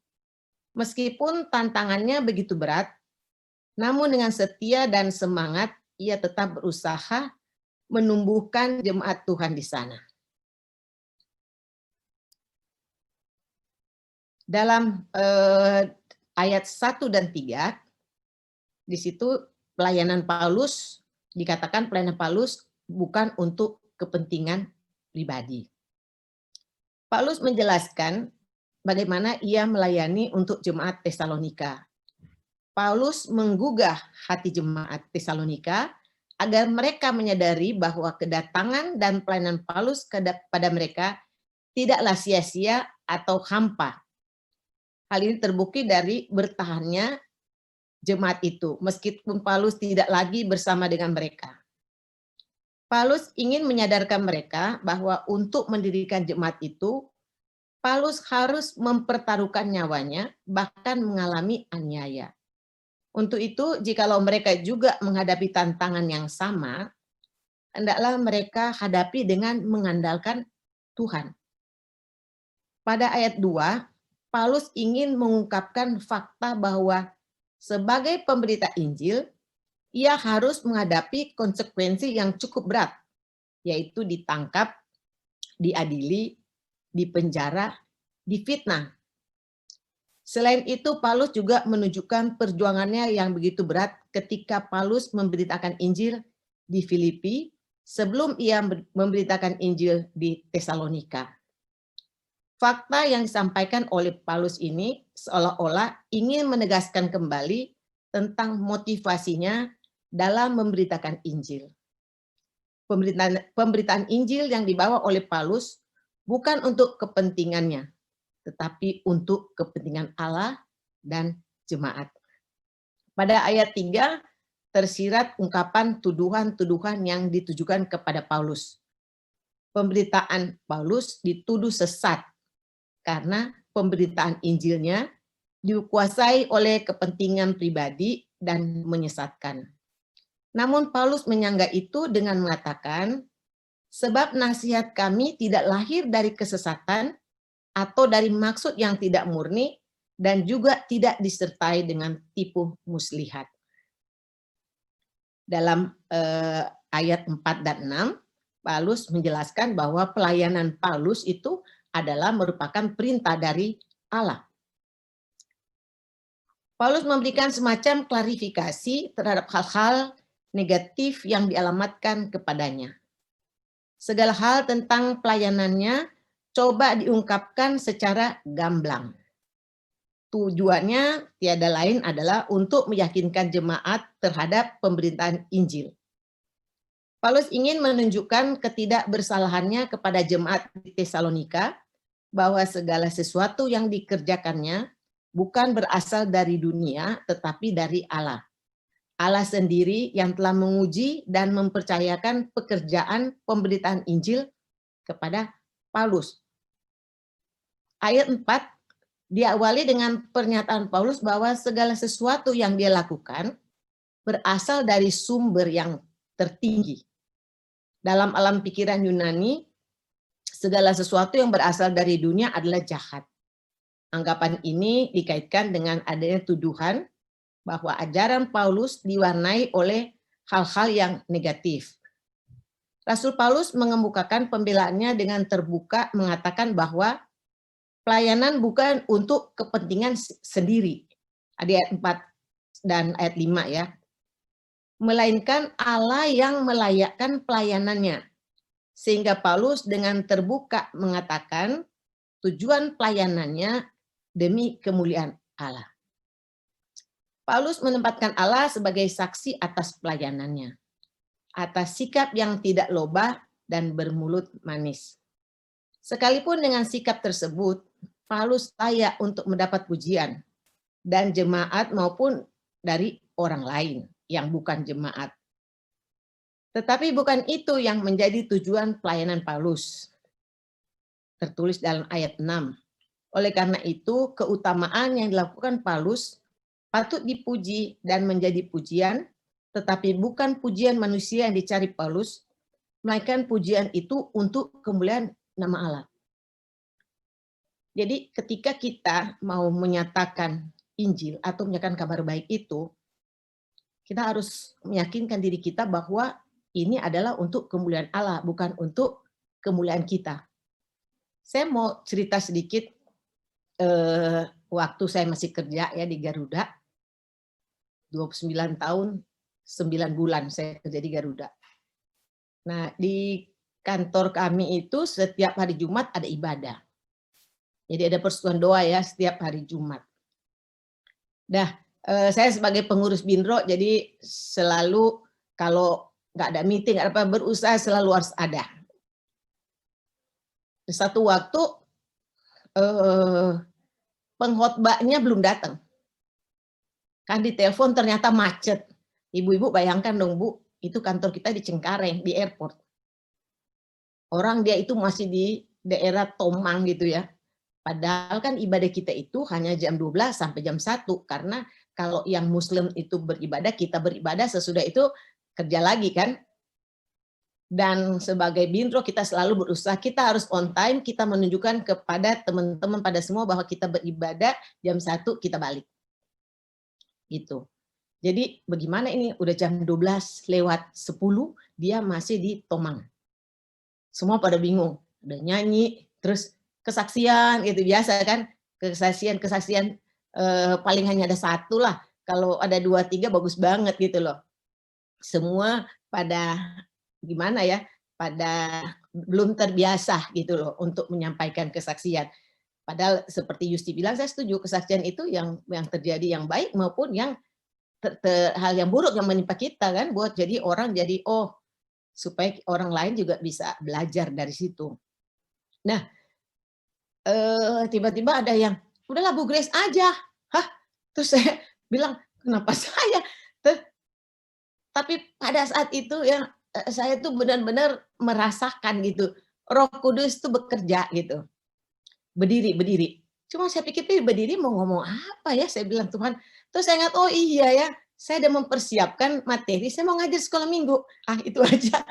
Meskipun tantangannya begitu berat, namun dengan setia dan semangat, ia tetap berusaha menumbuhkan jemaat Tuhan di sana. Dalam ayat 1 dan 3, di situ pelayanan Paulus, dikatakan pelayanan Paulus bukan untuk kepentingan pribadi. Paulus menjelaskan bagaimana ia melayani untuk jemaat Tesalonika. Paulus menggugah hati jemaat Tesalonika agar mereka menyadari bahwa kedatangan dan pelayanan Paulus kepada mereka tidaklah sia-sia atau hampa. Hal ini terbukti dari bertahannya jemaat itu, meskipun Paulus tidak lagi bersama dengan mereka. Paulus ingin menyadarkan mereka bahwa untuk mendirikan jemaat itu, Paulus harus mempertaruhkan nyawanya, bahkan mengalami aniaya. Untuk itu, jikalau mereka juga menghadapi tantangan yang sama, hendaklah mereka hadapi dengan mengandalkan Tuhan. Pada ayat 2, Paulus ingin mengungkapkan fakta bahwa sebagai pemberita Injil, ia harus menghadapi konsekuensi yang cukup berat, yaitu ditangkap, diadili, dipenjara, difitnah. Selain itu, Paulus juga menunjukkan perjuangannya yang begitu berat ketika Paulus memberitakan Injil di Filipi sebelum ia memberitakan Injil di Tesalonika. Fakta yang disampaikan oleh Paulus ini seolah-olah ingin menegaskan kembali tentang motivasinya dalam memberitakan Injil. Pemberitaan Injil yang dibawa oleh Paulus bukan untuk kepentingannya, tetapi untuk kepentingan Allah dan jemaat. Pada ayat 3 tersirat ungkapan tuduhan-tuduhan yang ditujukan kepada Paulus. Pemberitaan Paulus dituduh sesat karena pemberitaan Injilnya dikuasai oleh kepentingan pribadi dan menyesatkan. Namun Paulus menyanggah itu dengan mengatakan Sebab nasihat kami tidak lahir dari kesesatan atau dari maksud yang tidak murni dan juga tidak disertai dengan tipu muslihat. Dalam ayat 4 dan 6, Paulus menjelaskan bahwa pelayanan Paulus itu adalah merupakan perintah dari Allah. Paulus memberikan semacam klarifikasi terhadap hal-hal negatif yang dialamatkan kepadanya. Segala hal tentang pelayanannya coba diungkapkan secara gamblang. Tujuannya tiada lain adalah untuk meyakinkan jemaat terhadap pemberitaan Injil. Paulus ingin menunjukkan ketidakbersalahannya kepada jemaat di Tesalonika bahwa segala sesuatu yang dikerjakannya bukan berasal dari dunia tetapi dari Allah. Allah sendiri yang telah menguji dan mempercayakan pekerjaan pemberitaan Injil kepada Paulus. Ayat 4 diawali dengan pernyataan Paulus bahwa segala sesuatu yang dia lakukan berasal dari sumber yang tertinggi. Dalam alam pikiran Yunani, segala sesuatu yang berasal dari dunia adalah jahat. Anggapan ini dikaitkan dengan adanya tuduhan bahwa ajaran Paulus diwarnai oleh hal-hal yang negatif. Rasul Paulus mengemukakan pembelaannya dengan terbuka mengatakan bahwa pelayanan bukan untuk kepentingan sendiri. Ayat 4 dan ayat 5 ya. Melainkan Allah yang melayakkan pelayanannya. Sehingga Paulus dengan terbuka mengatakan tujuan pelayanannya demi kemuliaan Allah. Paulus menempatkan Allah sebagai saksi atas pelayanannya, atas sikap yang tidak lobah dan bermulut manis. Sekalipun dengan sikap tersebut, Paulus layak untuk mendapat pujian dan jemaat maupun dari orang lain yang bukan jemaat. Tetapi bukan itu yang menjadi tujuan pelayanan Paulus. Tertulis dalam ayat 6. Oleh karena itu, keutamaan yang dilakukan Paulus patut dipuji dan menjadi pujian, tetapi bukan pujian manusia yang dicari Paulus, melainkan pujian itu untuk kemuliaan nama Allah. Jadi ketika kita mau menyatakan Injil atau menyatakan kabar baik itu, kita harus meyakinkan diri kita bahwa ini adalah untuk kemuliaan Allah, bukan untuk kemuliaan kita. Saya mau cerita sedikit waktu saya masih kerja ya di Garuda, 29 tahun, 9 bulan saya kerja di Garuda. Nah, di kantor kami itu setiap hari Jumat ada ibadah. Jadi ada persekutuan doa ya setiap hari Jumat. Nah, saya sebagai pengurus Binro, jadi selalu kalau nggak ada meeting, apa berusaha selalu harus ada. Satu waktu pengkhotbahnya belum datang. Kan di telepon ternyata macet. Ibu-ibu bayangkan dong Bu, itu kantor kita di Cengkareng, di airport. Orang dia itu masih di daerah Tomang gitu ya. Padahal kan ibadah kita itu hanya jam 12 sampai jam 1. Karena kalau yang Muslim itu beribadah, kita beribadah sesudah itu kerja lagi kan. Dan sebagai Binro kita selalu berusaha, kita harus on time, kita menunjukkan kepada teman-teman pada semua bahwa kita beribadah jam 1 kita balik. Gitu. Jadi bagaimana ini udah jam 12 lewat 10 dia masih di Tomang. Semua pada bingung, udah nyanyi, terus kesaksian gitu biasa kan, kesaksian paling hanya ada 1 lah. Kalau ada 2, 3 bagus banget gitu loh. Semua pada gimana ya, pada belum terbiasa gitu loh untuk menyampaikan kesaksian. Padahal seperti Yusti bilang, saya setuju kesaksian itu yang terjadi yang baik maupun yang hal yang buruk yang menimpa kita kan, buat jadi orang jadi supaya orang lain juga bisa belajar dari situ. Nah, tiba-tiba ada yang udahlah Bu Grace aja. Hah? Terus saya bilang, kenapa saya? Tapi pada saat itu ya saya tuh benar-benar merasakan gitu, Roh Kudus tuh bekerja gitu. Berdiri. Cuma saya pikir berdiri mau ngomong apa ya? Saya bilang Tuhan. Terus saya ingat, oh iya ya, saya udah mempersiapkan materi, saya mau ngajar sekolah minggu. Itu aja.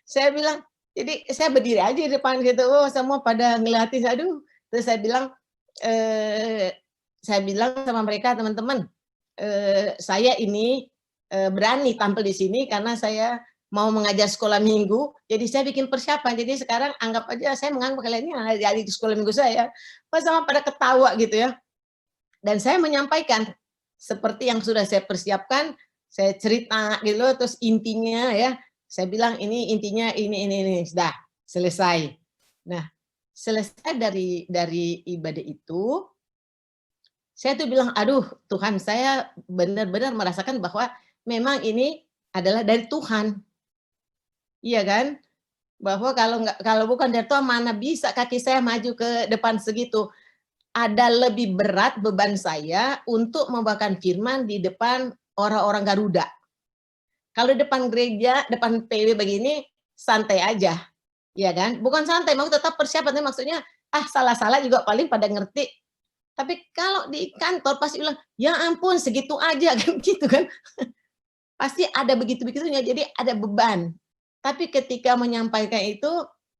Saya bilang, Jadi saya berdiri aja di depan gitu, oh semua pada ngeliatin, aduh. Terus saya bilang sama mereka, teman-teman, saya ini berani tampil di sini karena saya mau mengajar sekolah minggu, jadi saya bikin persiapan. Jadi sekarang anggap aja saya menganggap kalian ini adik sekolah minggu saya. Pas sama pada ketawa gitu ya. Dan saya menyampaikan seperti yang sudah saya persiapkan, saya cerita gitu, terus intinya ya, saya bilang ini intinya ini, sudah selesai. Nah, selesai dari ibadah itu, saya tuh bilang, aduh Tuhan, saya benar-benar merasakan bahwa memang ini adalah dari Tuhan. Iya kan? Bahwa kalau bukan dari Tuhan, mana bisa kaki saya maju ke depan segitu. Ada lebih berat beban saya untuk membawakan firman di depan orang-orang Garuda. Kalau depan gereja, depan PW begini, santai aja. Ya kan? Bukan santai, mau tetap persiapan, maksudnya salah-salah juga paling pada ngerti. Tapi kalau di kantor pasti bilang, ya ampun segitu aja kan gitu kan. Pasti ada begitu-begitunya, jadi ada beban. Tapi ketika menyampaikan itu,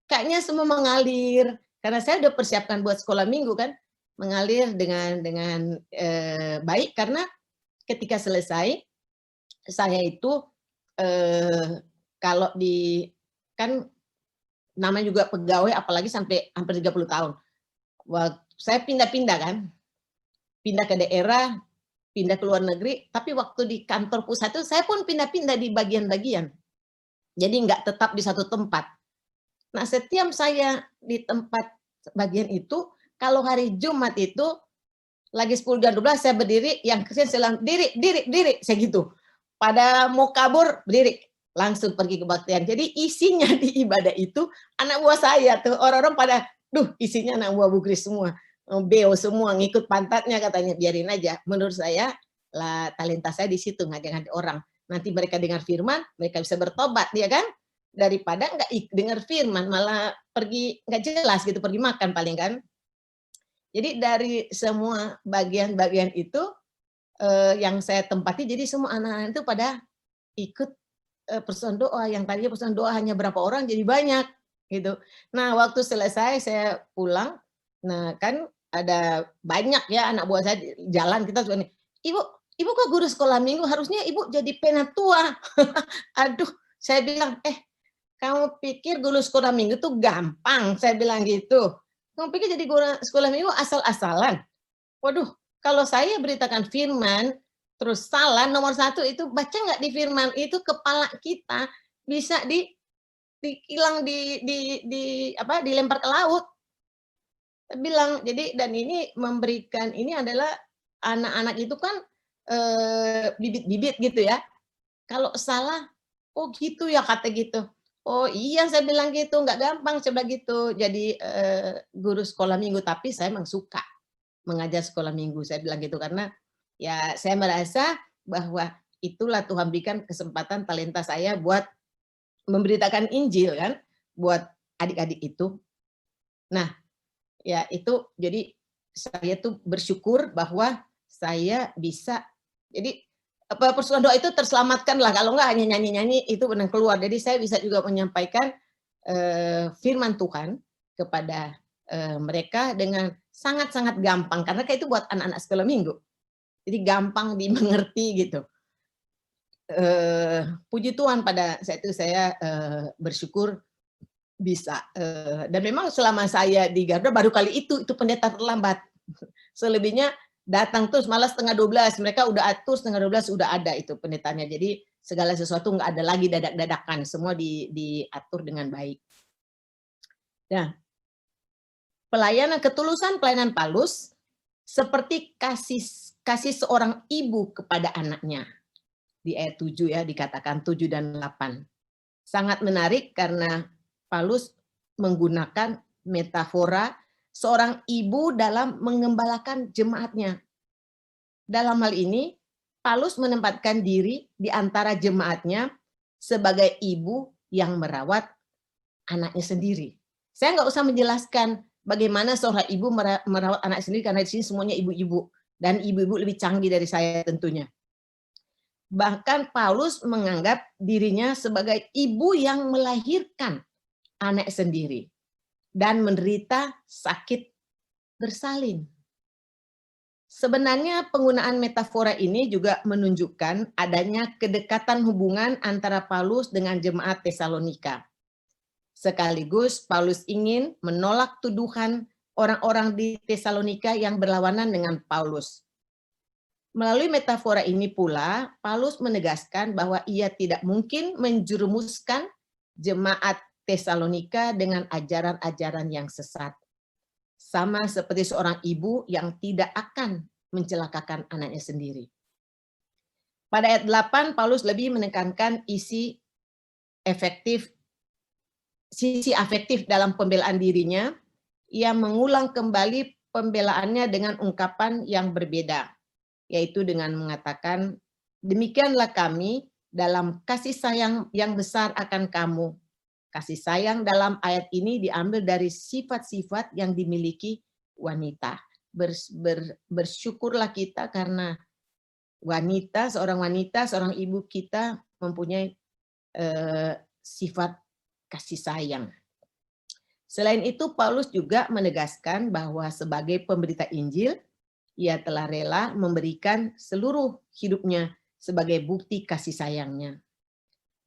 kayaknya semua mengalir. Karena saya udah persiapkan buat sekolah minggu kan, mengalir dengan baik. Karena ketika selesai, saya itu kalau kan namanya juga pegawai, apalagi sampai hampir 30 tahun. Saya pindah-pindah kan, pindah ke daerah, pindah ke luar negeri, tapi waktu di kantor pusat itu saya pun pindah-pindah di bagian-bagian. Jadi nggak tetap di satu tempat. Nah, setiap saya di tempat bagian itu, kalau hari Jumat itu, lagi 10 dan 12 saya berdiri, yang Kristen saya bilang, diri, saya gitu. Pada mau kabur, berdiri, langsung pergi kebaktian. Jadi isinya di ibadah itu, anak buah saya tuh, orang-orang pada, isinya anak buah Bu Kris semua. Beo semua, ngikut pantatnya katanya, biarin aja. Menurut saya, talenta saya di situ, ngajak-ngajak orang. Nanti mereka dengar firman, mereka bisa bertobat, ya kan? Daripada nggak dengar firman, malah pergi nggak jelas gitu, pergi makan paling kan. Jadi dari semua bagian-bagian itu yang saya tempati, jadi semua anak-anak itu pada ikut persaudaraan doa. Yang tadinya persaudaraan doa hanya berapa orang, jadi banyak gitu. Nah, waktu selesai saya pulang, nah kan ada banyak ya anak buah saya jalan, kita suka nih, Ibu kok guru sekolah minggu, harusnya Ibu jadi penatua. Aduh, saya bilang, kamu pikir guru sekolah minggu tuh gampang? Saya bilang gitu. Kamu pikir jadi guru sekolah minggu asal-asalan? Waduh, kalau saya beritakan firman, terus salah, nomor 1 itu baca nggak di firman, itu kepala kita bisa hilang dilempar ke laut. Saya bilang, jadi dan ini memberikan, ini adalah anak-anak itu kan bibit-bibit gitu ya. Kalau salah, oh gitu ya kata gitu. Oh iya saya bilang gitu, nggak gampang saya bilang gitu. Jadi guru sekolah minggu, tapi saya memang suka mengajar sekolah minggu. Saya bilang gitu karena ya saya merasa bahwa itulah Tuhan berikan kesempatan talenta saya buat memberitakan Injil kan, buat adik-adik itu. Nah, ya itu jadi saya tuh bersyukur bahwa saya bisa, jadi persaudaraan doa itu terselamatkan lah, kalau nggak hanya nyanyi-nyanyi itu benar keluar. Jadi saya bisa juga menyampaikan firman Tuhan kepada mereka dengan sangat-sangat gampang, karena kayak itu buat anak-anak sekolah minggu. Jadi gampang dimengerti gitu. Puji Tuhan pada saat itu saya bersyukur bisa. Dan memang selama saya di Garuda baru kali itu pendeta terlambat. Selebihnya datang terus, malah 11:30 mereka udah atur, 11:30 udah ada itu pendetanya. Jadi segala sesuatu nggak ada lagi dadak-dadakan, semua diatur dengan baik. Nah, pelayanan ketulusan pelayanan Paulus seperti kasih seorang ibu kepada anaknya. Di ayat 7 ya, dikatakan 7 dan 8. Sangat menarik karena Paulus menggunakan metafora seorang ibu dalam mengembalakan jemaatnya. Dalam hal ini, Paulus menempatkan diri di antara jemaatnya sebagai ibu yang merawat anaknya sendiri. Saya nggak usah menjelaskan bagaimana seorang ibu merawat anak sendiri, karena di sini semuanya ibu-ibu. Dan ibu-ibu lebih canggih dari saya tentunya. Bahkan Paulus menganggap dirinya sebagai ibu yang melahirkan anak sendiri dan menderita sakit bersalin. Sebenarnya penggunaan metafora ini juga menunjukkan adanya kedekatan hubungan antara Paulus dengan jemaat Tesalonika. Sekaligus Paulus ingin menolak tuduhan orang-orang di Tesalonika yang berlawanan dengan Paulus. Melalui metafora ini pula, Paulus menegaskan bahwa ia tidak mungkin menjerumuskan jemaat Tesalonika dengan ajaran-ajaran yang sesat. Sama seperti seorang ibu yang tidak akan mencelakakan anaknya sendiri. Pada ayat 8, Paulus lebih menekankan sisi afektif dalam pembelaan dirinya. Ia mengulang kembali pembelaannya dengan ungkapan yang berbeda, yaitu dengan mengatakan, demikianlah kami dalam kasih sayang yang besar akan kamu. Kasih sayang dalam ayat ini diambil dari sifat-sifat yang dimiliki wanita. Bersyukurlah kita karena seorang ibu kita mempunyai sifat kasih sayang. Selain itu, Paulus juga menegaskan bahwa sebagai pemberita Injil, ia telah rela memberikan seluruh hidupnya sebagai bukti kasih sayangnya.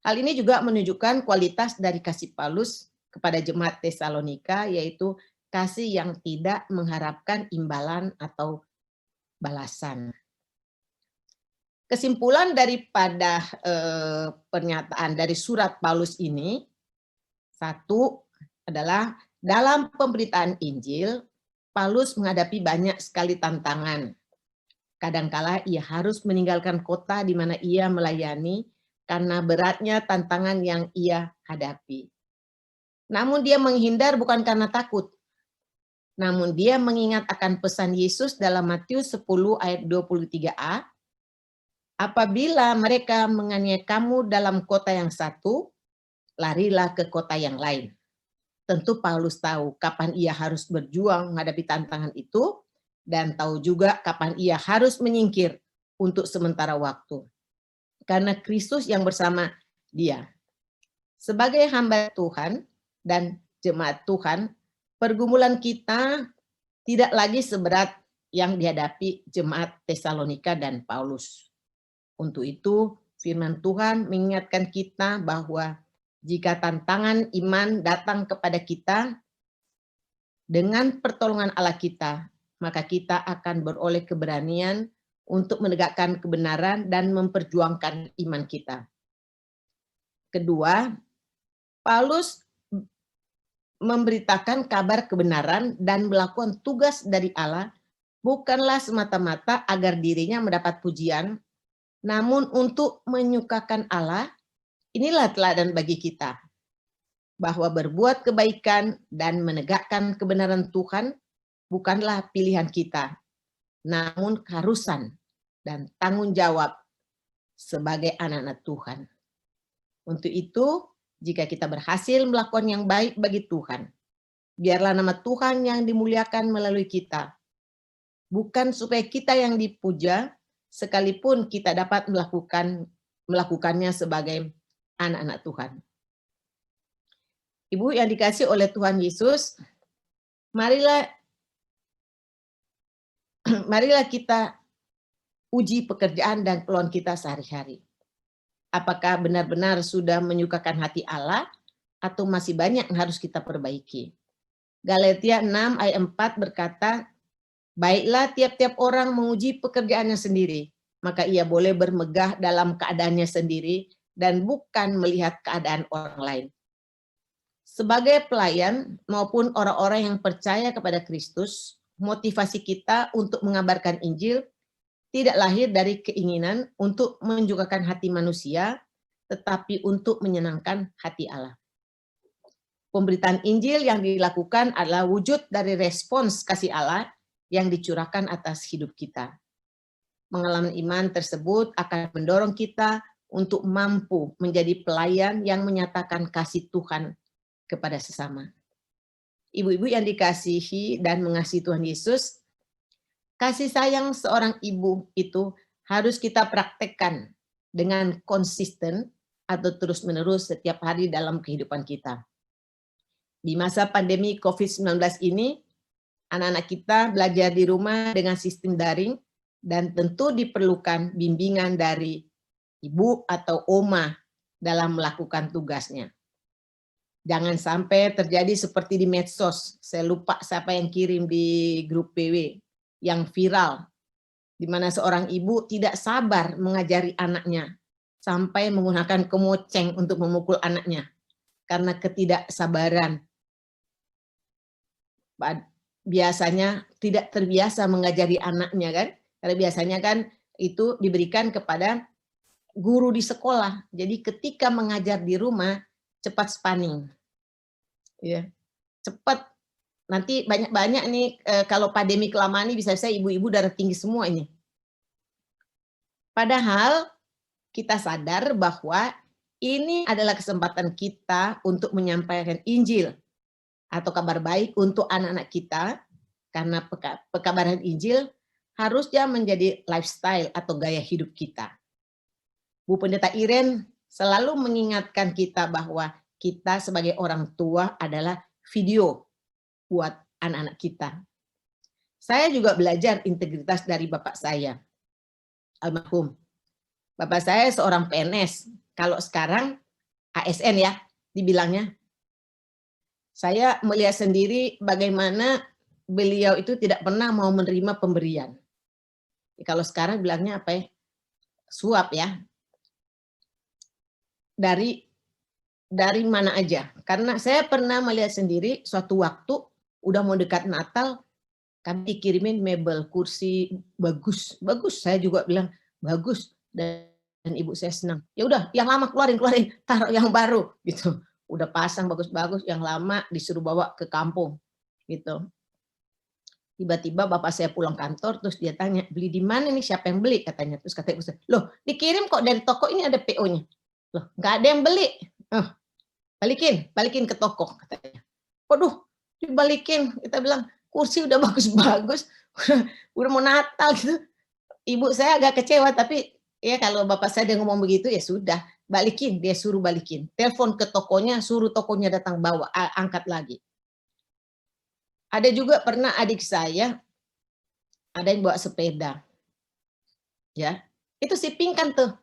Hal ini juga menunjukkan kualitas dari kasih Paulus kepada jemaat Tesalonika, yaitu kasih yang tidak mengharapkan imbalan atau balasan. Kesimpulan daripada pernyataan dari surat Paulus ini, satu adalah dalam pemberitaan Injil, Paulus menghadapi banyak sekali tantangan. Kadangkala ia harus meninggalkan kota di mana ia melayani karena beratnya tantangan yang ia hadapi. Namun dia menghindar bukan karena takut. Namun dia mengingat akan pesan Yesus dalam Matius 10 ayat 23a. Apabila mereka menganiaya kamu dalam kota yang satu, larilah ke kota yang lain. Tentu Paulus tahu kapan ia harus berjuang menghadapi tantangan itu, dan tahu juga kapan ia harus menyingkir untuk sementara waktu. Karena Kristus yang bersama dia. Sebagai hamba Tuhan dan jemaat Tuhan, pergumulan kita tidak lagi seberat yang dihadapi jemaat Tesalonika dan Paulus. Untuk itu, firman Tuhan mengingatkan kita bahwa jika tantangan iman datang kepada kita, dengan pertolongan Allah kita, maka kita akan beroleh keberanian untuk menegakkan kebenaran dan memperjuangkan iman kita. Kedua, Paulus memberitakan kabar kebenaran dan melakukan tugas dari Allah bukanlah semata-mata agar dirinya mendapat pujian, namun untuk menyukakan Allah. Inilah teladan bagi kita, bahwa berbuat kebaikan dan menegakkan kebenaran Tuhan bukanlah pilihan kita, namun keharusan dan tanggung jawab sebagai anak-anak Tuhan. Untuk itu, jika kita berhasil melakukan yang baik bagi Tuhan, biarlah nama Tuhan yang dimuliakan melalui kita. Bukan supaya kita yang dipuja, sekalipun kita dapat melakukannya sebagai anak-anak Tuhan. Ibu yang dikasihi oleh Tuhan Yesus, marilah kita uji pekerjaan dan peluang kita sehari-hari. Apakah benar-benar sudah menyukakan hati Allah atau masih banyak yang harus kita perbaiki? Galatia 6 ayat 4 berkata, baiklah tiap-tiap orang menguji pekerjaannya sendiri, maka ia boleh bermegah dalam keadaannya sendiri dan bukan melihat keadaan orang lain. Sebagai pelayan maupun orang-orang yang percaya kepada Kristus, motivasi kita untuk mengabarkan Injil tidak lahir dari keinginan untuk menjukakan hati manusia, tetapi untuk menyenangkan hati Allah. Pemberitaan Injil yang dilakukan adalah wujud dari respons kasih Allah yang dicurahkan atas hidup kita. Pengalaman iman tersebut akan mendorong kita untuk mampu menjadi pelayan yang menyatakan kasih Tuhan kepada sesama. Ibu-ibu yang dikasihi dan mengasihi Tuhan Yesus, kasih sayang seorang ibu itu harus kita praktekkan dengan konsisten atau terus-menerus setiap hari dalam kehidupan kita. Di masa pandemi COVID-19 ini, anak-anak kita belajar di rumah dengan sistem daring dan tentu diperlukan bimbingan dari ibu atau oma dalam melakukan tugasnya. Jangan sampai terjadi seperti di medsos. Saya lupa siapa yang kirim di grup PW yang viral, di mana seorang ibu tidak sabar mengajari anaknya sampai menggunakan kemoceng untuk memukul anaknya karena ketidaksabaran. Biasanya tidak terbiasa mengajari anaknya kan, karena biasanya kan itu diberikan kepada guru di sekolah. Jadi ketika mengajar di rumah cepat stunning, ya cepat. Nanti banyak-banyak nih kalau pandemi kelamaan ini bisa saya ibu-ibu darah tinggi semua ini. Padahal kita sadar bahwa ini adalah kesempatan kita untuk menyampaikan Injil atau kabar baik untuk anak-anak kita, karena pekabaran Injil harusnya menjadi lifestyle atau gaya hidup kita. Bu Pendeta Iren selalu mengingatkan kita bahwa kita sebagai orang tua adalah video buat anak-anak kita. Saya juga belajar integritas dari bapak saya, almarhum. Bapak saya seorang PNS, kalau sekarang ASN ya dibilangnya. Saya melihat sendiri bagaimana beliau itu tidak pernah mau menerima pemberian. Kalau sekarang bilangnya apa ya? Suap ya. Dari mana aja. Karena saya pernah melihat sendiri suatu waktu udah mau dekat Natal, kami dikirimin mebel, kursi bagus. Bagus, saya juga bilang bagus. Dan ibu saya senang. Ya udah, yang lama keluarin, taruh yang baru gitu. Udah pasang bagus-bagus, yang lama disuruh bawa ke kampung gitu. Tiba-tiba bapak saya pulang kantor, terus dia tanya, beli di mana nih, siapa yang beli katanya. Terus kata ibu saya, loh dikirim kok dari toko, ini ada PO-nya. Loh nggak ada yang beli. Balikin ke toko katanya. Waduh, dibalikin. Kita bilang kursi udah bagus-bagus, udah mau Natal gitu. Ibu saya agak kecewa, tapi ya kalau bapak saya dia ngomong begitu ya sudah, balikin, dia suruh balikin. Telepon ke tokonya, suruh tokonya datang bawa, angkat lagi. Ada juga pernah adik saya ada yang bawa sepeda. Ya. Itu si Pingkan tuh.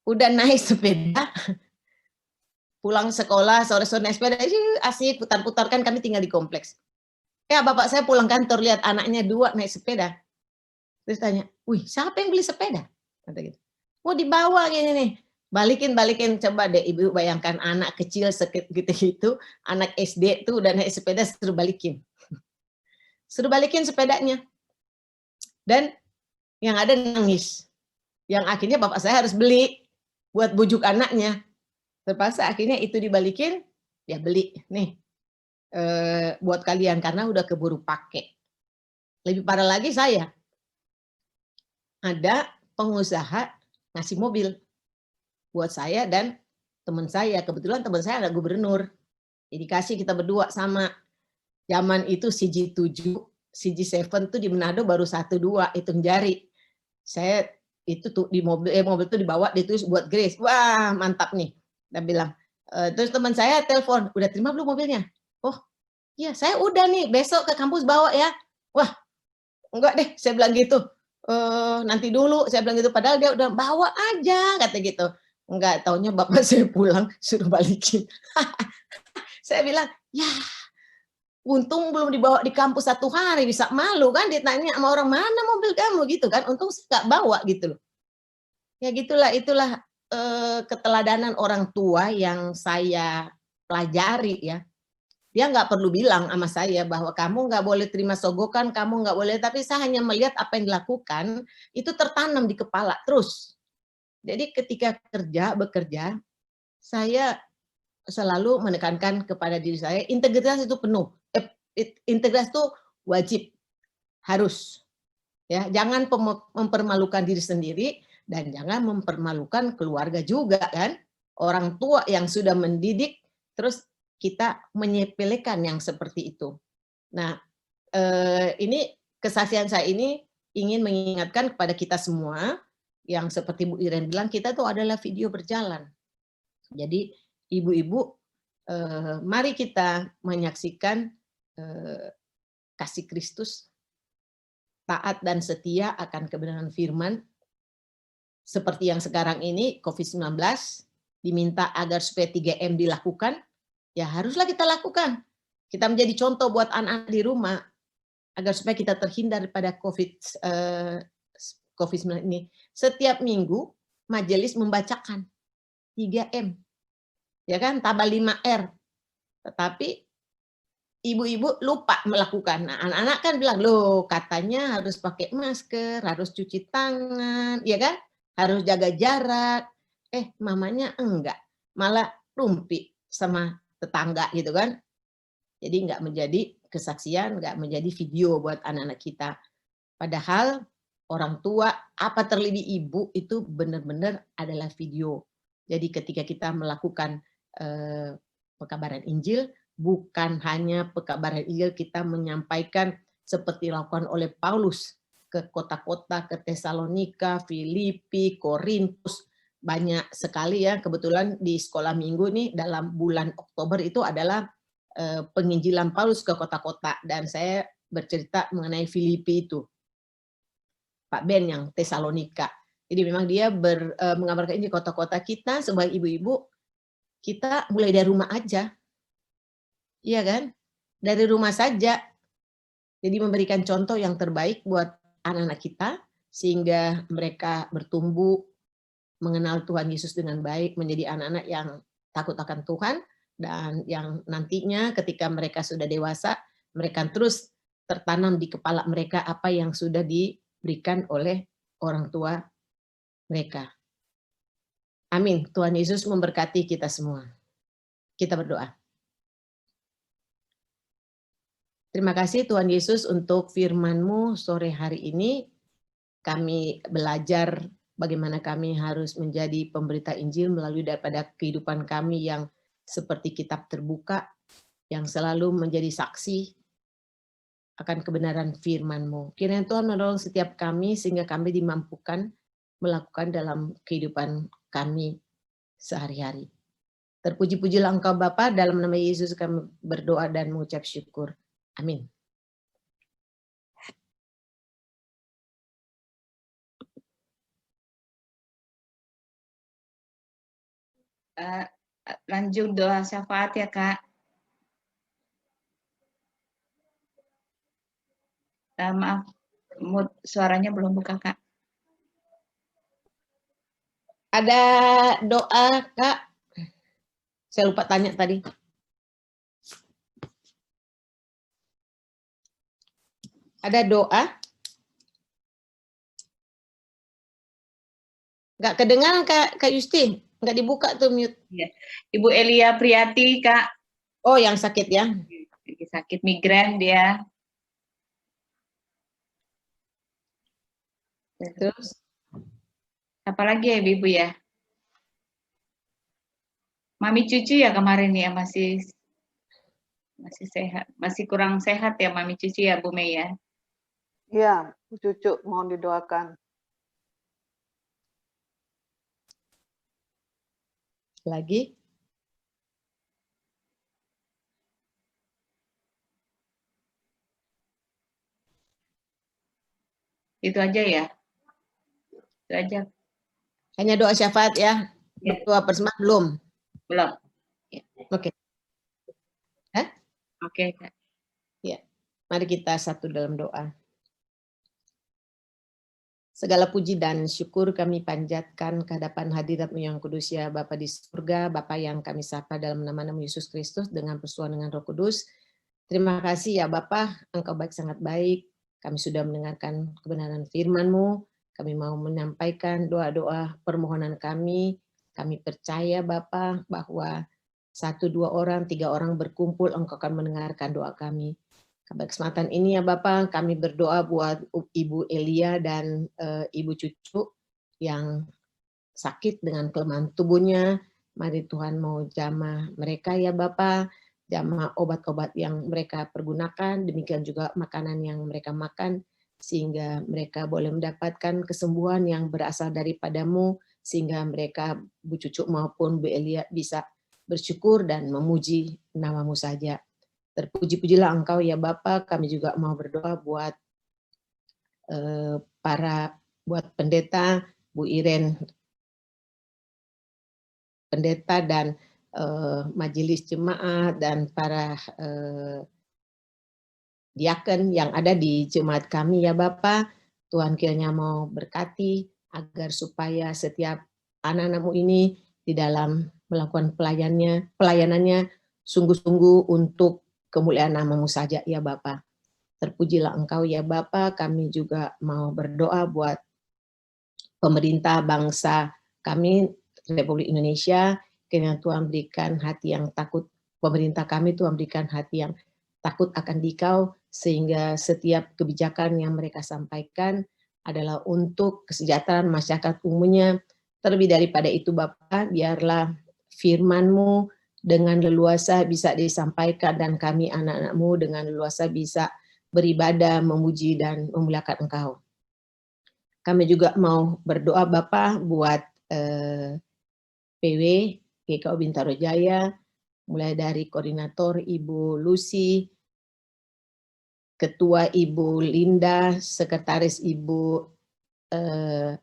Udah naik sepeda, pulang sekolah, sore-sore naik sepeda, asik putar-putar, kan kami tinggal di kompleks. Ya bapak saya pulang kantor, lihat anaknya 2 naik sepeda. Terus tanya, wih siapa yang beli sepeda? Kata gitu. Oh dibawa gini nih. Balikin, coba deh ibu bayangkan anak kecil gitu, anak SD tuh udah naik sepeda, suruh balikin. Suruh balikin sepedanya. Dan yang ada nangis. Yang akhirnya bapak saya harus beli buat bujuk anaknya. Terpaksa akhirnya itu dibalikin, ya beli nih buat kalian karena udah keburu pakai. Lebih parah lagi saya, ada pengusaha ngasih mobil buat saya dan teman saya. Kebetulan teman saya ada gubernur, jadi kasih kita berdua sama. Zaman itu CG7, CG7 tuh di Manado baru 1-2 hitung jari. Saya itu tuh di mobil tuh dibawa, ditulis buat Grace. Wah mantap nih. Dia bilang, terus teman saya telepon, udah terima belum mobilnya? Oh iya saya udah nih, besok ke kampus bawa ya. Wah enggak deh, saya bilang gitu. Nanti dulu, saya bilang gitu. Padahal dia udah bawa aja, kata gitu. Enggak, taunya bapak saya pulang, suruh balikin. Saya bilang, ya untung belum dibawa di kampus 1 hari, bisa malu kan ditanya sama orang, mana mobil kamu gitu kan. Untung nggak bawa gitu loh. Ya gitulah, itulah keteladanan orang tua yang saya pelajari ya. Dia nggak perlu bilang sama saya bahwa kamu nggak boleh terima sogokan, kamu nggak boleh, tapi saya hanya melihat apa yang dilakukan, itu tertanam di kepala terus. Jadi ketika bekerja, saya selalu menekankan kepada diri saya, integritas itu penuh. Integritas itu wajib, harus. Ya, jangan mempermalukan diri sendiri, dan jangan mempermalukan keluarga juga kan. Orang tua yang sudah mendidik, terus kita menyepelekan yang seperti itu. Nah, ini kesaksian saya ini ingin mengingatkan kepada kita semua, yang seperti Bu Iren bilang, kita tuh adalah video berjalan. Jadi ibu-ibu mari kita menyaksikan kasih Kristus, taat dan setia akan kebenaran firman. Seperti yang sekarang ini, COVID-19, diminta agar supaya 3M dilakukan, ya haruslah kita lakukan. Kita menjadi contoh buat anak-anak di rumah, agar supaya kita terhindar daripada COVID-19 ini. Setiap minggu, majelis membacakan 3M. Ya kan, tambah 5R. Tetapi ibu-ibu lupa melakukan. Nah, anak-anak kan bilang, loh katanya harus pakai masker, harus cuci tangan, ya kan? Harus jaga jarak. Mamanya enggak. Malah rumpi sama tetangga gitu kan. Jadi enggak menjadi kesaksian, enggak menjadi video buat anak-anak kita. Padahal orang tua, apa terlebih ibu, itu benar-benar adalah video. Jadi ketika kita melakukan pekabaran Injil, bukan hanya pekabaran Injil, kita menyampaikan seperti dilakukan oleh Paulus ke kota-kota, ke Tesalonika, Filipi, Korintus, banyak sekali ya. Kebetulan di sekolah minggu nih dalam bulan Oktober itu adalah penginjilan Paulus ke kota-kota, dan saya bercerita mengenai Filipi itu, Pak Ben yang Tesalonika. Jadi memang dia mengabarkan ini kota-kota kita sebagai ibu-ibu, kita mulai dari rumah aja. Iya kan? Dari rumah saja. Jadi memberikan contoh yang terbaik buat anak-anak kita, sehingga mereka bertumbuh, mengenal Tuhan Yesus dengan baik, menjadi anak-anak yang takut akan Tuhan, dan yang nantinya ketika mereka sudah dewasa, mereka terus tertanam di kepala mereka apa yang sudah diberikan oleh orang tua mereka. Amin. Tuhan Yesus memberkati kita semua. Kita berdoa. Terima kasih Tuhan Yesus untuk firman-Mu sore hari ini. Kami belajar bagaimana kami harus menjadi pemberita Injil melalui daripada kehidupan kami yang seperti kitab terbuka, yang selalu menjadi saksi akan kebenaran firman-Mu. Kiranya Tuhan menolong setiap kami sehingga kami dimampukan melakukan dalam kehidupan kami sehari-hari. Terpuji-pujilah Engkau Bapa, dalam nama Yesus kami berdoa dan mengucap syukur. Amin. Lanjut doa syafaat ya Kak. Maaf, suaranya belum buka Kak. Ada doa Kak. Saya lupa tanya tadi. Ada doa? Nggak kedengaran Kak Yusti? Nggak dibuka tuh mute. Ya. Ibu Elia Priyati Kak. Oh yang sakit ya? Sakit migren dia. Terus? Apalagi ya Ibu ya? Mami Cucu ya kemarin ya masih sehat, masih kurang sehat ya Mami Cucu ya Bu Mei ya? Iya, Cucu mohon didoakan. Lagi? Itu aja ya? Itu aja. Hanya doa syafaat ya? Ya. Doa persembah belum? Belum. Ya. Oke. Hah? Oke. Ya. Mari kita satu dalam doa. Segala puji dan syukur kami panjatkan ke hadapan hadirat-Mu yang kudus ya Bapa di surga, Bapa yang kami sapa dalam nama-Mu Yesus Kristus dengan persetujuan dengan Roh Kudus. Terima kasih ya Bapa, Engkau baik, sangat baik. Kami sudah mendengarkan kebenaran firman-Mu. Kami mau menyampaikan doa-doa permohonan kami. Kami percaya Bapa bahwa 1, 2 orang, 3 orang berkumpul, Engkau akan mendengarkan doa kami. Pada kesempatan ini ya Bapak, kami berdoa buat Ibu Elia dan Ibu Cucu yang sakit dengan kelemahan tubuhnya. Mari Tuhan mau jamah mereka ya Bapak, jamah obat-obat yang mereka pergunakan, demikian juga makanan yang mereka makan, sehingga mereka boleh mendapatkan kesembuhan yang berasal daripada-Mu, sehingga mereka Bu Cucu maupun Bu Elia bisa bersyukur dan memuji nama-Mu saja. Terpuji-pujilah Engkau ya Bapa. Kami juga mau berdoa buat buat pendeta, Bu Iren, pendeta dan majelis jemaat dan para diaken yang ada di jemaat kami ya Bapa. Tuhan kiranya mau berkati agar supaya setiap anak-anak-Mu ini di dalam melakukan pelayanannya sungguh-sungguh untuk kemuliaan nama-Mu saja ya Bapa. Terpujilah Engkau ya Bapa. Kami juga mau berdoa buat pemerintah bangsa kami Republik Indonesia. Kiranya Tuhan berikan hati yang takut, pemerintah kami Tuhan berikan hati yang takut akan Dikau, sehingga setiap kebijakan yang mereka sampaikan adalah untuk kesejahteraan masyarakat umumnya. Terlebih daripada itu Bapa, biarlah firman-Mu dengan leluasa bisa disampaikan dan kami anak-anak-Mu dengan leluasa bisa beribadah, memuji dan memuliakan Engkau. Kami juga mau berdoa Bapa buat PW GKU Bintaro Jaya, mulai dari koordinator Ibu Lucy, Ketua Ibu Linda, Sekretaris Ibu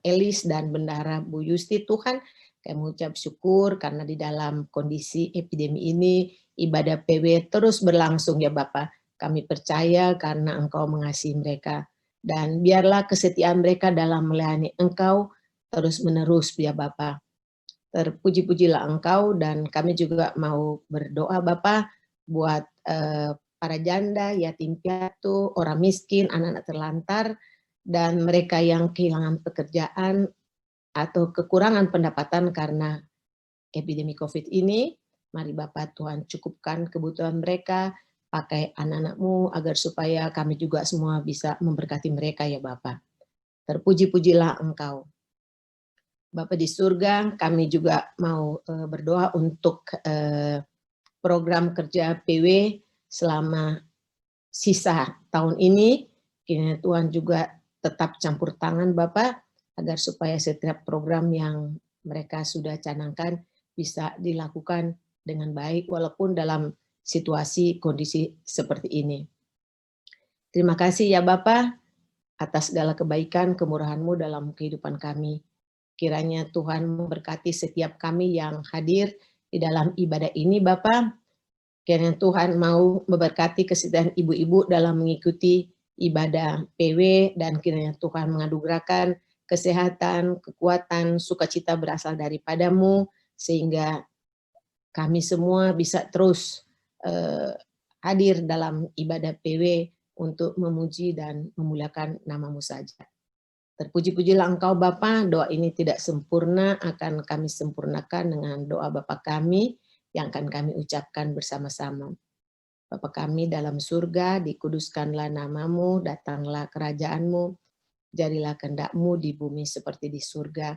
Elis, dan Bendahara Bu Yusti. Tuhan, kami mengucap syukur karena di dalam kondisi epidemi ini ibadah PW terus berlangsung ya Bapa. Kami percaya karena Engkau mengasihi mereka, dan biarlah kesetiaan mereka dalam melayani Engkau terus menerus ya Bapa. Terpuji-pujilah Engkau, dan kami juga mau berdoa Bapa buat para janda, yatim piatu, orang miskin, anak-anak terlantar, dan mereka yang kehilangan pekerjaan atau kekurangan pendapatan karena epidemi COVID ini. Mari Bapa Tuhan cukupkan kebutuhan mereka, pakai anak-anak-Mu agar supaya kami juga semua bisa memberkati mereka ya Bapa. Terpuji-pujilah Engkau. Bapa di surga, kami juga mau berdoa untuk program kerja PW selama sisa tahun ini. Kiranya Tuhan juga tetap campur tangan Bapa, agar supaya setiap program yang mereka sudah canangkan bisa dilakukan dengan baik walaupun dalam situasi kondisi seperti ini. Terima kasih ya Bapa atas segala kebaikan kemurahan-Mu dalam kehidupan kami. Kiranya Tuhan memberkati setiap kami yang hadir di dalam ibadah ini Bapa. Kiranya Tuhan mau memberkati kesediaan ibu-ibu dalam mengikuti ibadah PW, dan kiranya Tuhan menganugerahkan kesehatan, kekuatan, sukacita berasal daripada-Mu, sehingga kami semua bisa terus hadir dalam ibadah PW untuk memuji dan memuliakan nama-Mu saja. Terpuji-pujilah Engkau Bapa. Doa ini tidak sempurna, akan kami sempurnakan dengan doa Bapa kami yang akan kami ucapkan bersama-sama. Bapa kami dalam surga, dikuduskanlah nama-Mu, datanglah kerajaan-Mu, jadilah kehendak-Mu di bumi seperti di surga.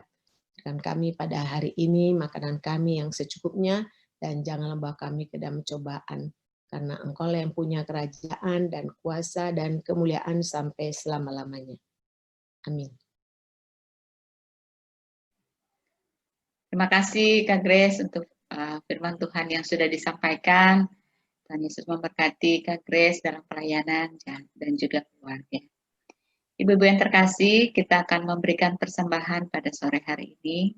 Berikan kami pada hari ini makanan kami yang secukupnya, dan janganlah bawa kami ke dalam cobaan, karena Engkau yang punya kerajaan dan kuasa dan kemuliaan sampai selama-lamanya. Amin. Terima kasih Kak Grace untuk firman Tuhan yang sudah disampaikan. Tuhan Yesus memberkati Kak Grace dalam pelayanan dan juga keluarga. Ibu-ibu yang terkasih, kita akan memberikan persembahan pada sore hari ini.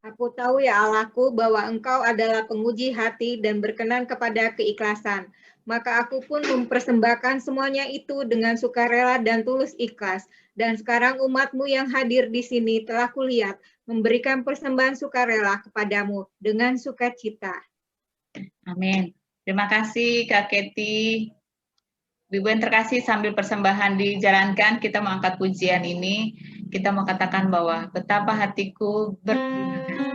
Aku tahu ya Allahku bahwa Engkau adalah penguji hati dan berkenan kepada keikhlasan. Maka aku pun mempersembahkan semuanya itu dengan sukarela dan tulus ikhlas. Dan sekarang umat-Mu yang hadir di sini telah kulihat memberikan persembahan sukarela kepadamu dengan sukacita. Amin. Terima kasih Kak Keti. Ibu yang terkasih, sambil persembahan dijalankan, kita mengangkat pujian ini. Kita mau katakan bahwa betapa hatiku berterima kasih.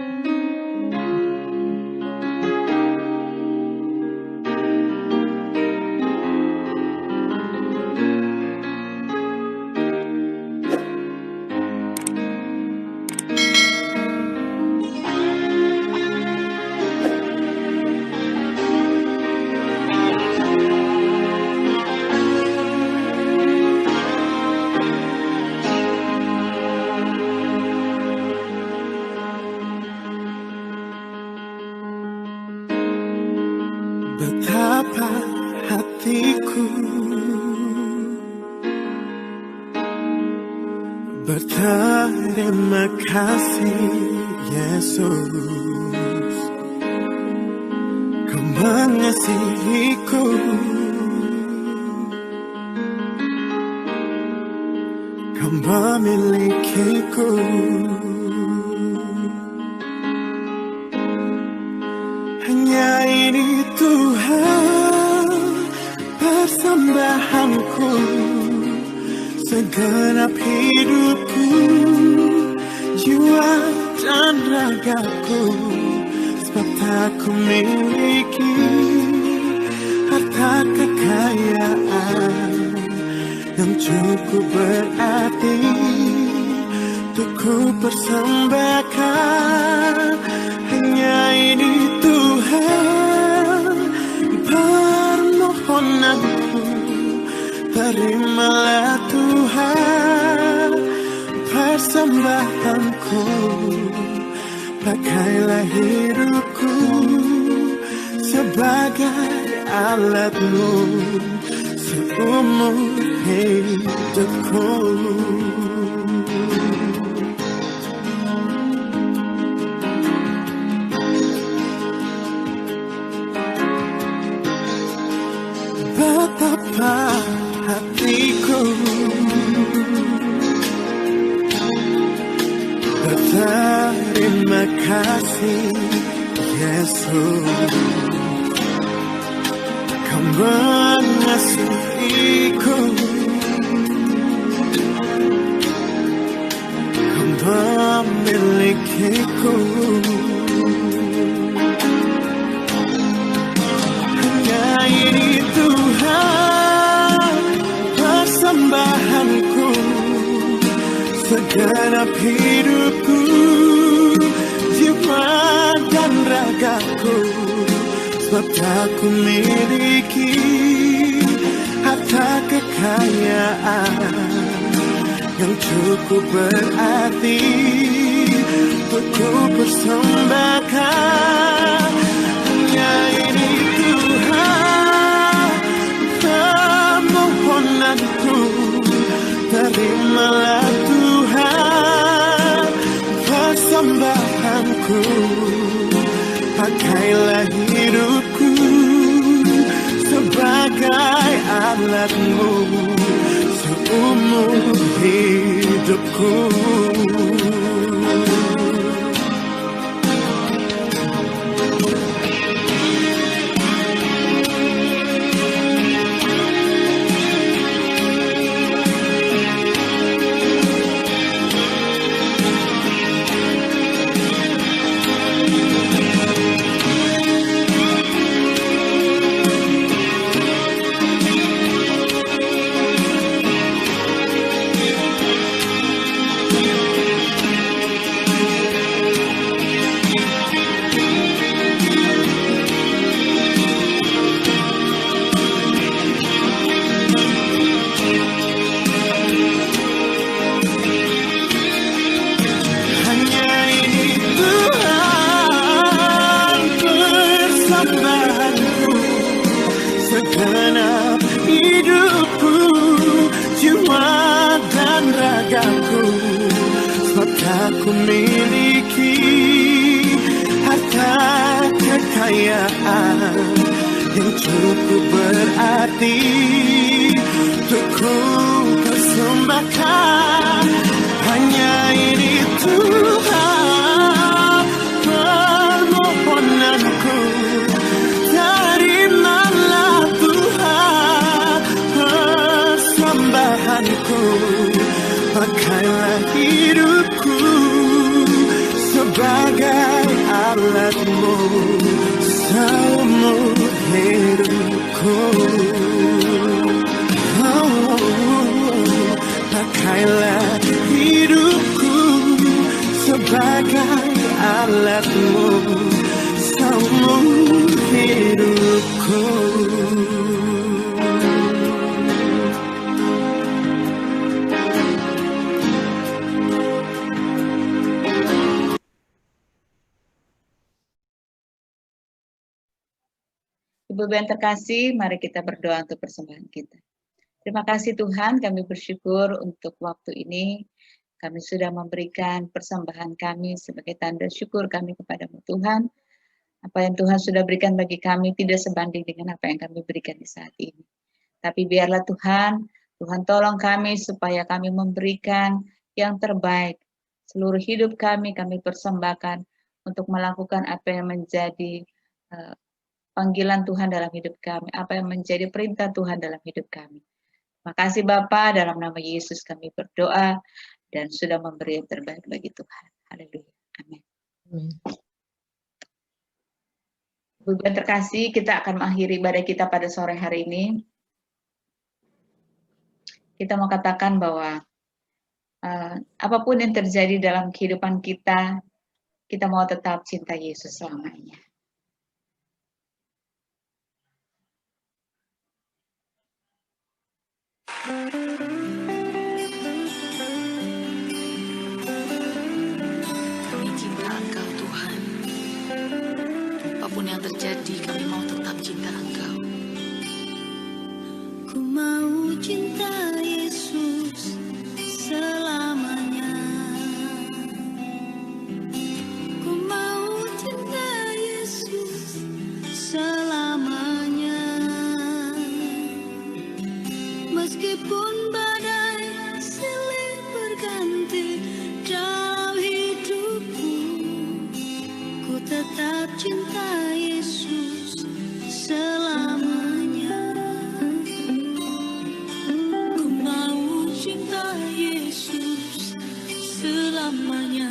Betapa hatiku berterima kasih Yesus, Kau mengasihiku, Kau memilikiku. Hanya ini Tuhan persembahanku, segenap hidupku, jiwa dan ragaku, sebab tak ku miliki harta kekayaan yang cukup berarti untuk ku persembahkan. Hanya ini Tuhan permohonanku, terimalah Tuhan persembahanku, pakailah hidupku sebagai alatmu seumur hidupku. Betapa hatiku berterima kasih Yesus, Kau mengasihiku, Kau memilikiku. Hanya ini Tuhan persembahanku, segenap hidupku, jiwa dan ragaku, sebab tak ku miliki harta kekayaan yang cukup berarti untuk ku persembahkan. Hanya ini Tuhan permohonanku, terimalah Tuhan persembahanku, pakailah hidupku sebagai alatmu seumur hidupku. Segenap hidupku, jiwa dan ragaku, sebab tak ku miliki harta kekayaan yang cukup berarti untuk ku persembahkan. Hanya ini Tuhan permohonanku, terimalah Tuhan persembahanku, pakailah hidupku sebagai alatmu seumur hidupku. Pakailah hidupku Ibu yang terkasih, mari kita berdoa untuk persembahan kita. Terima kasih Tuhan, kami bersyukur untuk waktu ini. Kami sudah memberikan persembahan kami sebagai tanda syukur kami kepadamu Tuhan. Apa yang Tuhan sudah berikan bagi kami tidak sebanding dengan apa yang kami berikan di saat ini. Tapi biarlah Tuhan tolong kami supaya kami memberikan yang terbaik. Seluruh hidup kami persembahkan untuk melakukan apa yang menjadi panggilan Tuhan dalam hidup kami, apa yang menjadi perintah Tuhan dalam hidup kami. Terima kasih Bapa, dalam nama Yesus kami berdoa dan sudah memberi yang terbaik bagi Tuhan. Haleluya. Amin. Ibu yang terkasih, kita akan mengakhiri ibadah kita pada sore hari ini. Kita mau katakan bahwa apapun yang terjadi dalam kehidupan kita, kita mau tetap cinta Yesus selamanya. Kami cinta Engkau Tuhan. Apapun yang terjadi, kami mau tetap cinta Engkau. Ku mau cinta Yesus selamanya. Ku mau cinta Yesus selamanya. Meskipun badai silih berganti dalam hidupku, ku tetap cinta Yesus selamanya. Ku mau cinta Yesus selamanya.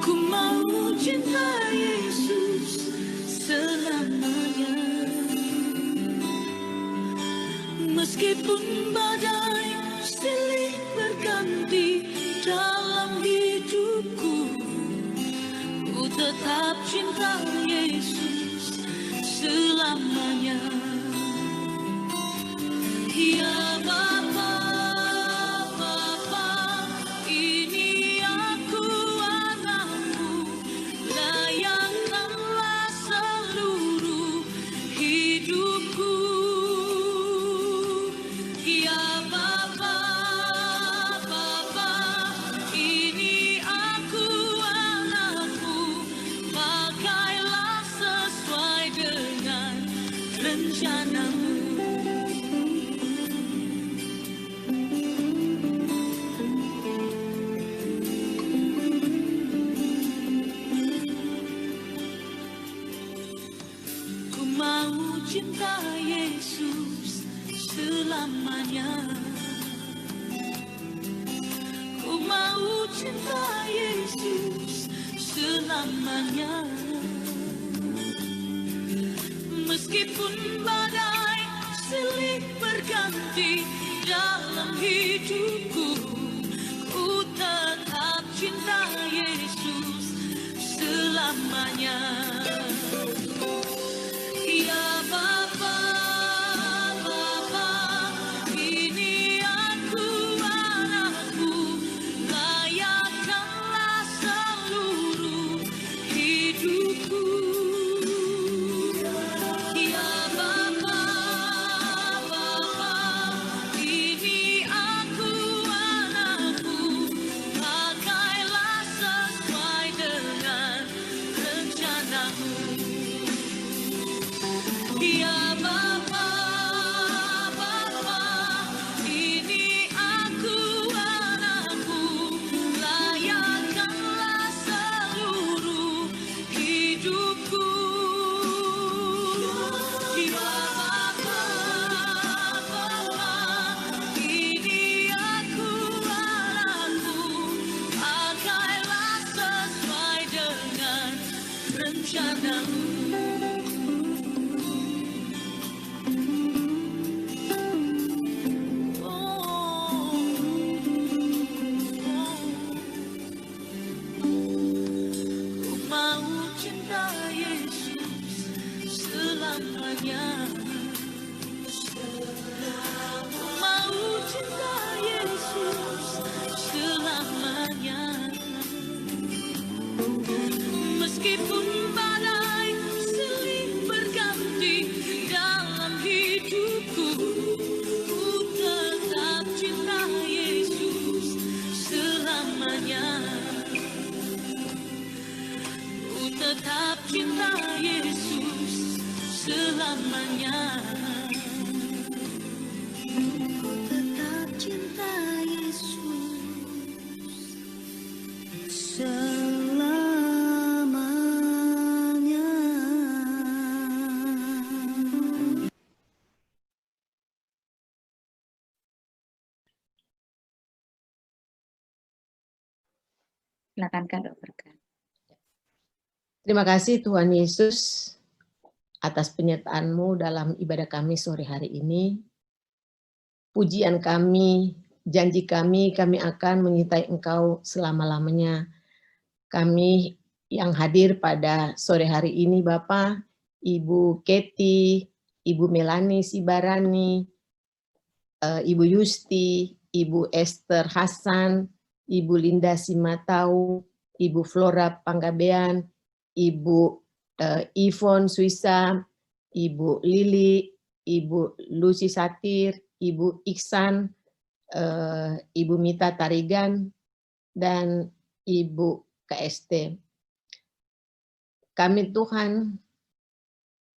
Ku mau cinta Yesus selamanya. Meskipun badai silih berganti dalam hidupku, ku tetap cinta Yesus selamanya. Ya Bapa, Bapa, ini aku anakmu, layakkanlah seluruh hidupku. Ya Bapa, Bapa, ini aku anakmu, pakailah sesuai dengan rencanamu. Ku mau cinta Yesus selamanya. Ku mau cinta Yesus selamanya. Meskipun badai silih berganti dalam hidupku, ku tetap cinta Yesus selamanya. Ya Bapa, Bapa, ini aku anakmu, layakkanlah seluruh hidupku. Ya Bapa, Bapa, ini aku anakmu, pakailah sesuai dengan rencanamu. Ya Bapa, Bapa, ini aku anakmu, layakkanlah seluruh hidupku. Ya Bapa, Bapa, ini aku anakmu, pakailah sesuai dengan rencanamu. Ku mau cinta Yesus selamanya. Ku mau cinta Yesus selamanya. Meskipun badai selamanya. Ku tetap cinta Yesus selamanya. Silakan Kak Dokter Kak. Terima kasih Tuhan Yesus atas penyertaan-Mu dalam ibadah kami sore hari ini. Pujian kami, janji kami akan menyertai Engkau selama-lamanya. Kami yang hadir pada sore hari ini Bapak, Ibu Keti, Ibu Melani Sibarani, Ibu Yusti, Ibu Esther Hasan, Ibu Linda Simatau, Ibu Flora Panggabean, Ibu Yvonne Suisa, Ibu Lili, Ibu Lucy Satir, Ibu Iksan, Ibu Mita Tarigan, dan Ibu KST. Kami Tuhan,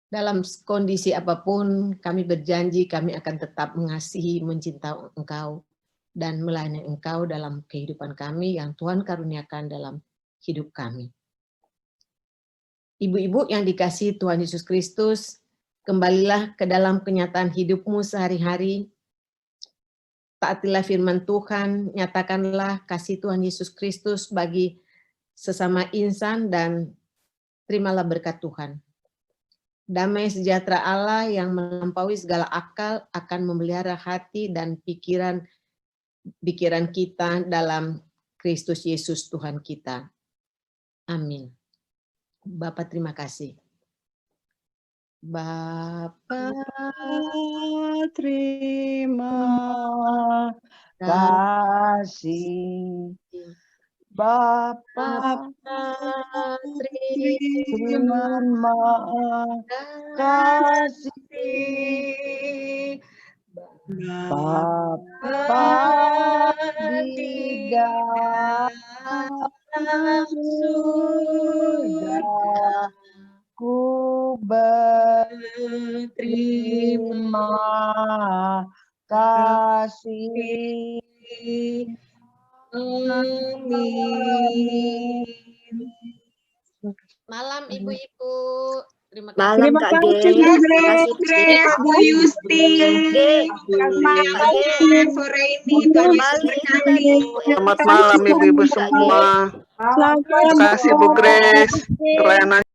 dalam kondisi apapun, kami berjanji kami akan tetap mengasihi, mencintai Engkau, dan melayani Engkau dalam kehidupan kami yang Tuhan karuniakan dalam hidup kami. Ibu-ibu yang dikasihi Tuhan Yesus Kristus, kembalilah ke dalam kenyataan hidupmu sehari-hari. Taatilah firman Tuhan, nyatakanlah kasih Tuhan Yesus Kristus bagi sesama insan dan terimalah berkat Tuhan. Damai sejahtera Allah yang melampaui segala akal akan memelihara hati dan pikiran kita dalam Kristus Yesus Tuhan kita. Amin. Bapak terima kasih. Bapak terima kasih. Bapa terima kasih. Bapa di dalam surga, ku berterima kasih. Amin. Malam Ibu-ibu. Terima kasih. Malam Kak G. Terima kasih Bu Yusti. Sore ini Tuhan Yesus berkati. Selamat malam ibu-ibu semua. Terima kasih Bu Grace. Pelayanan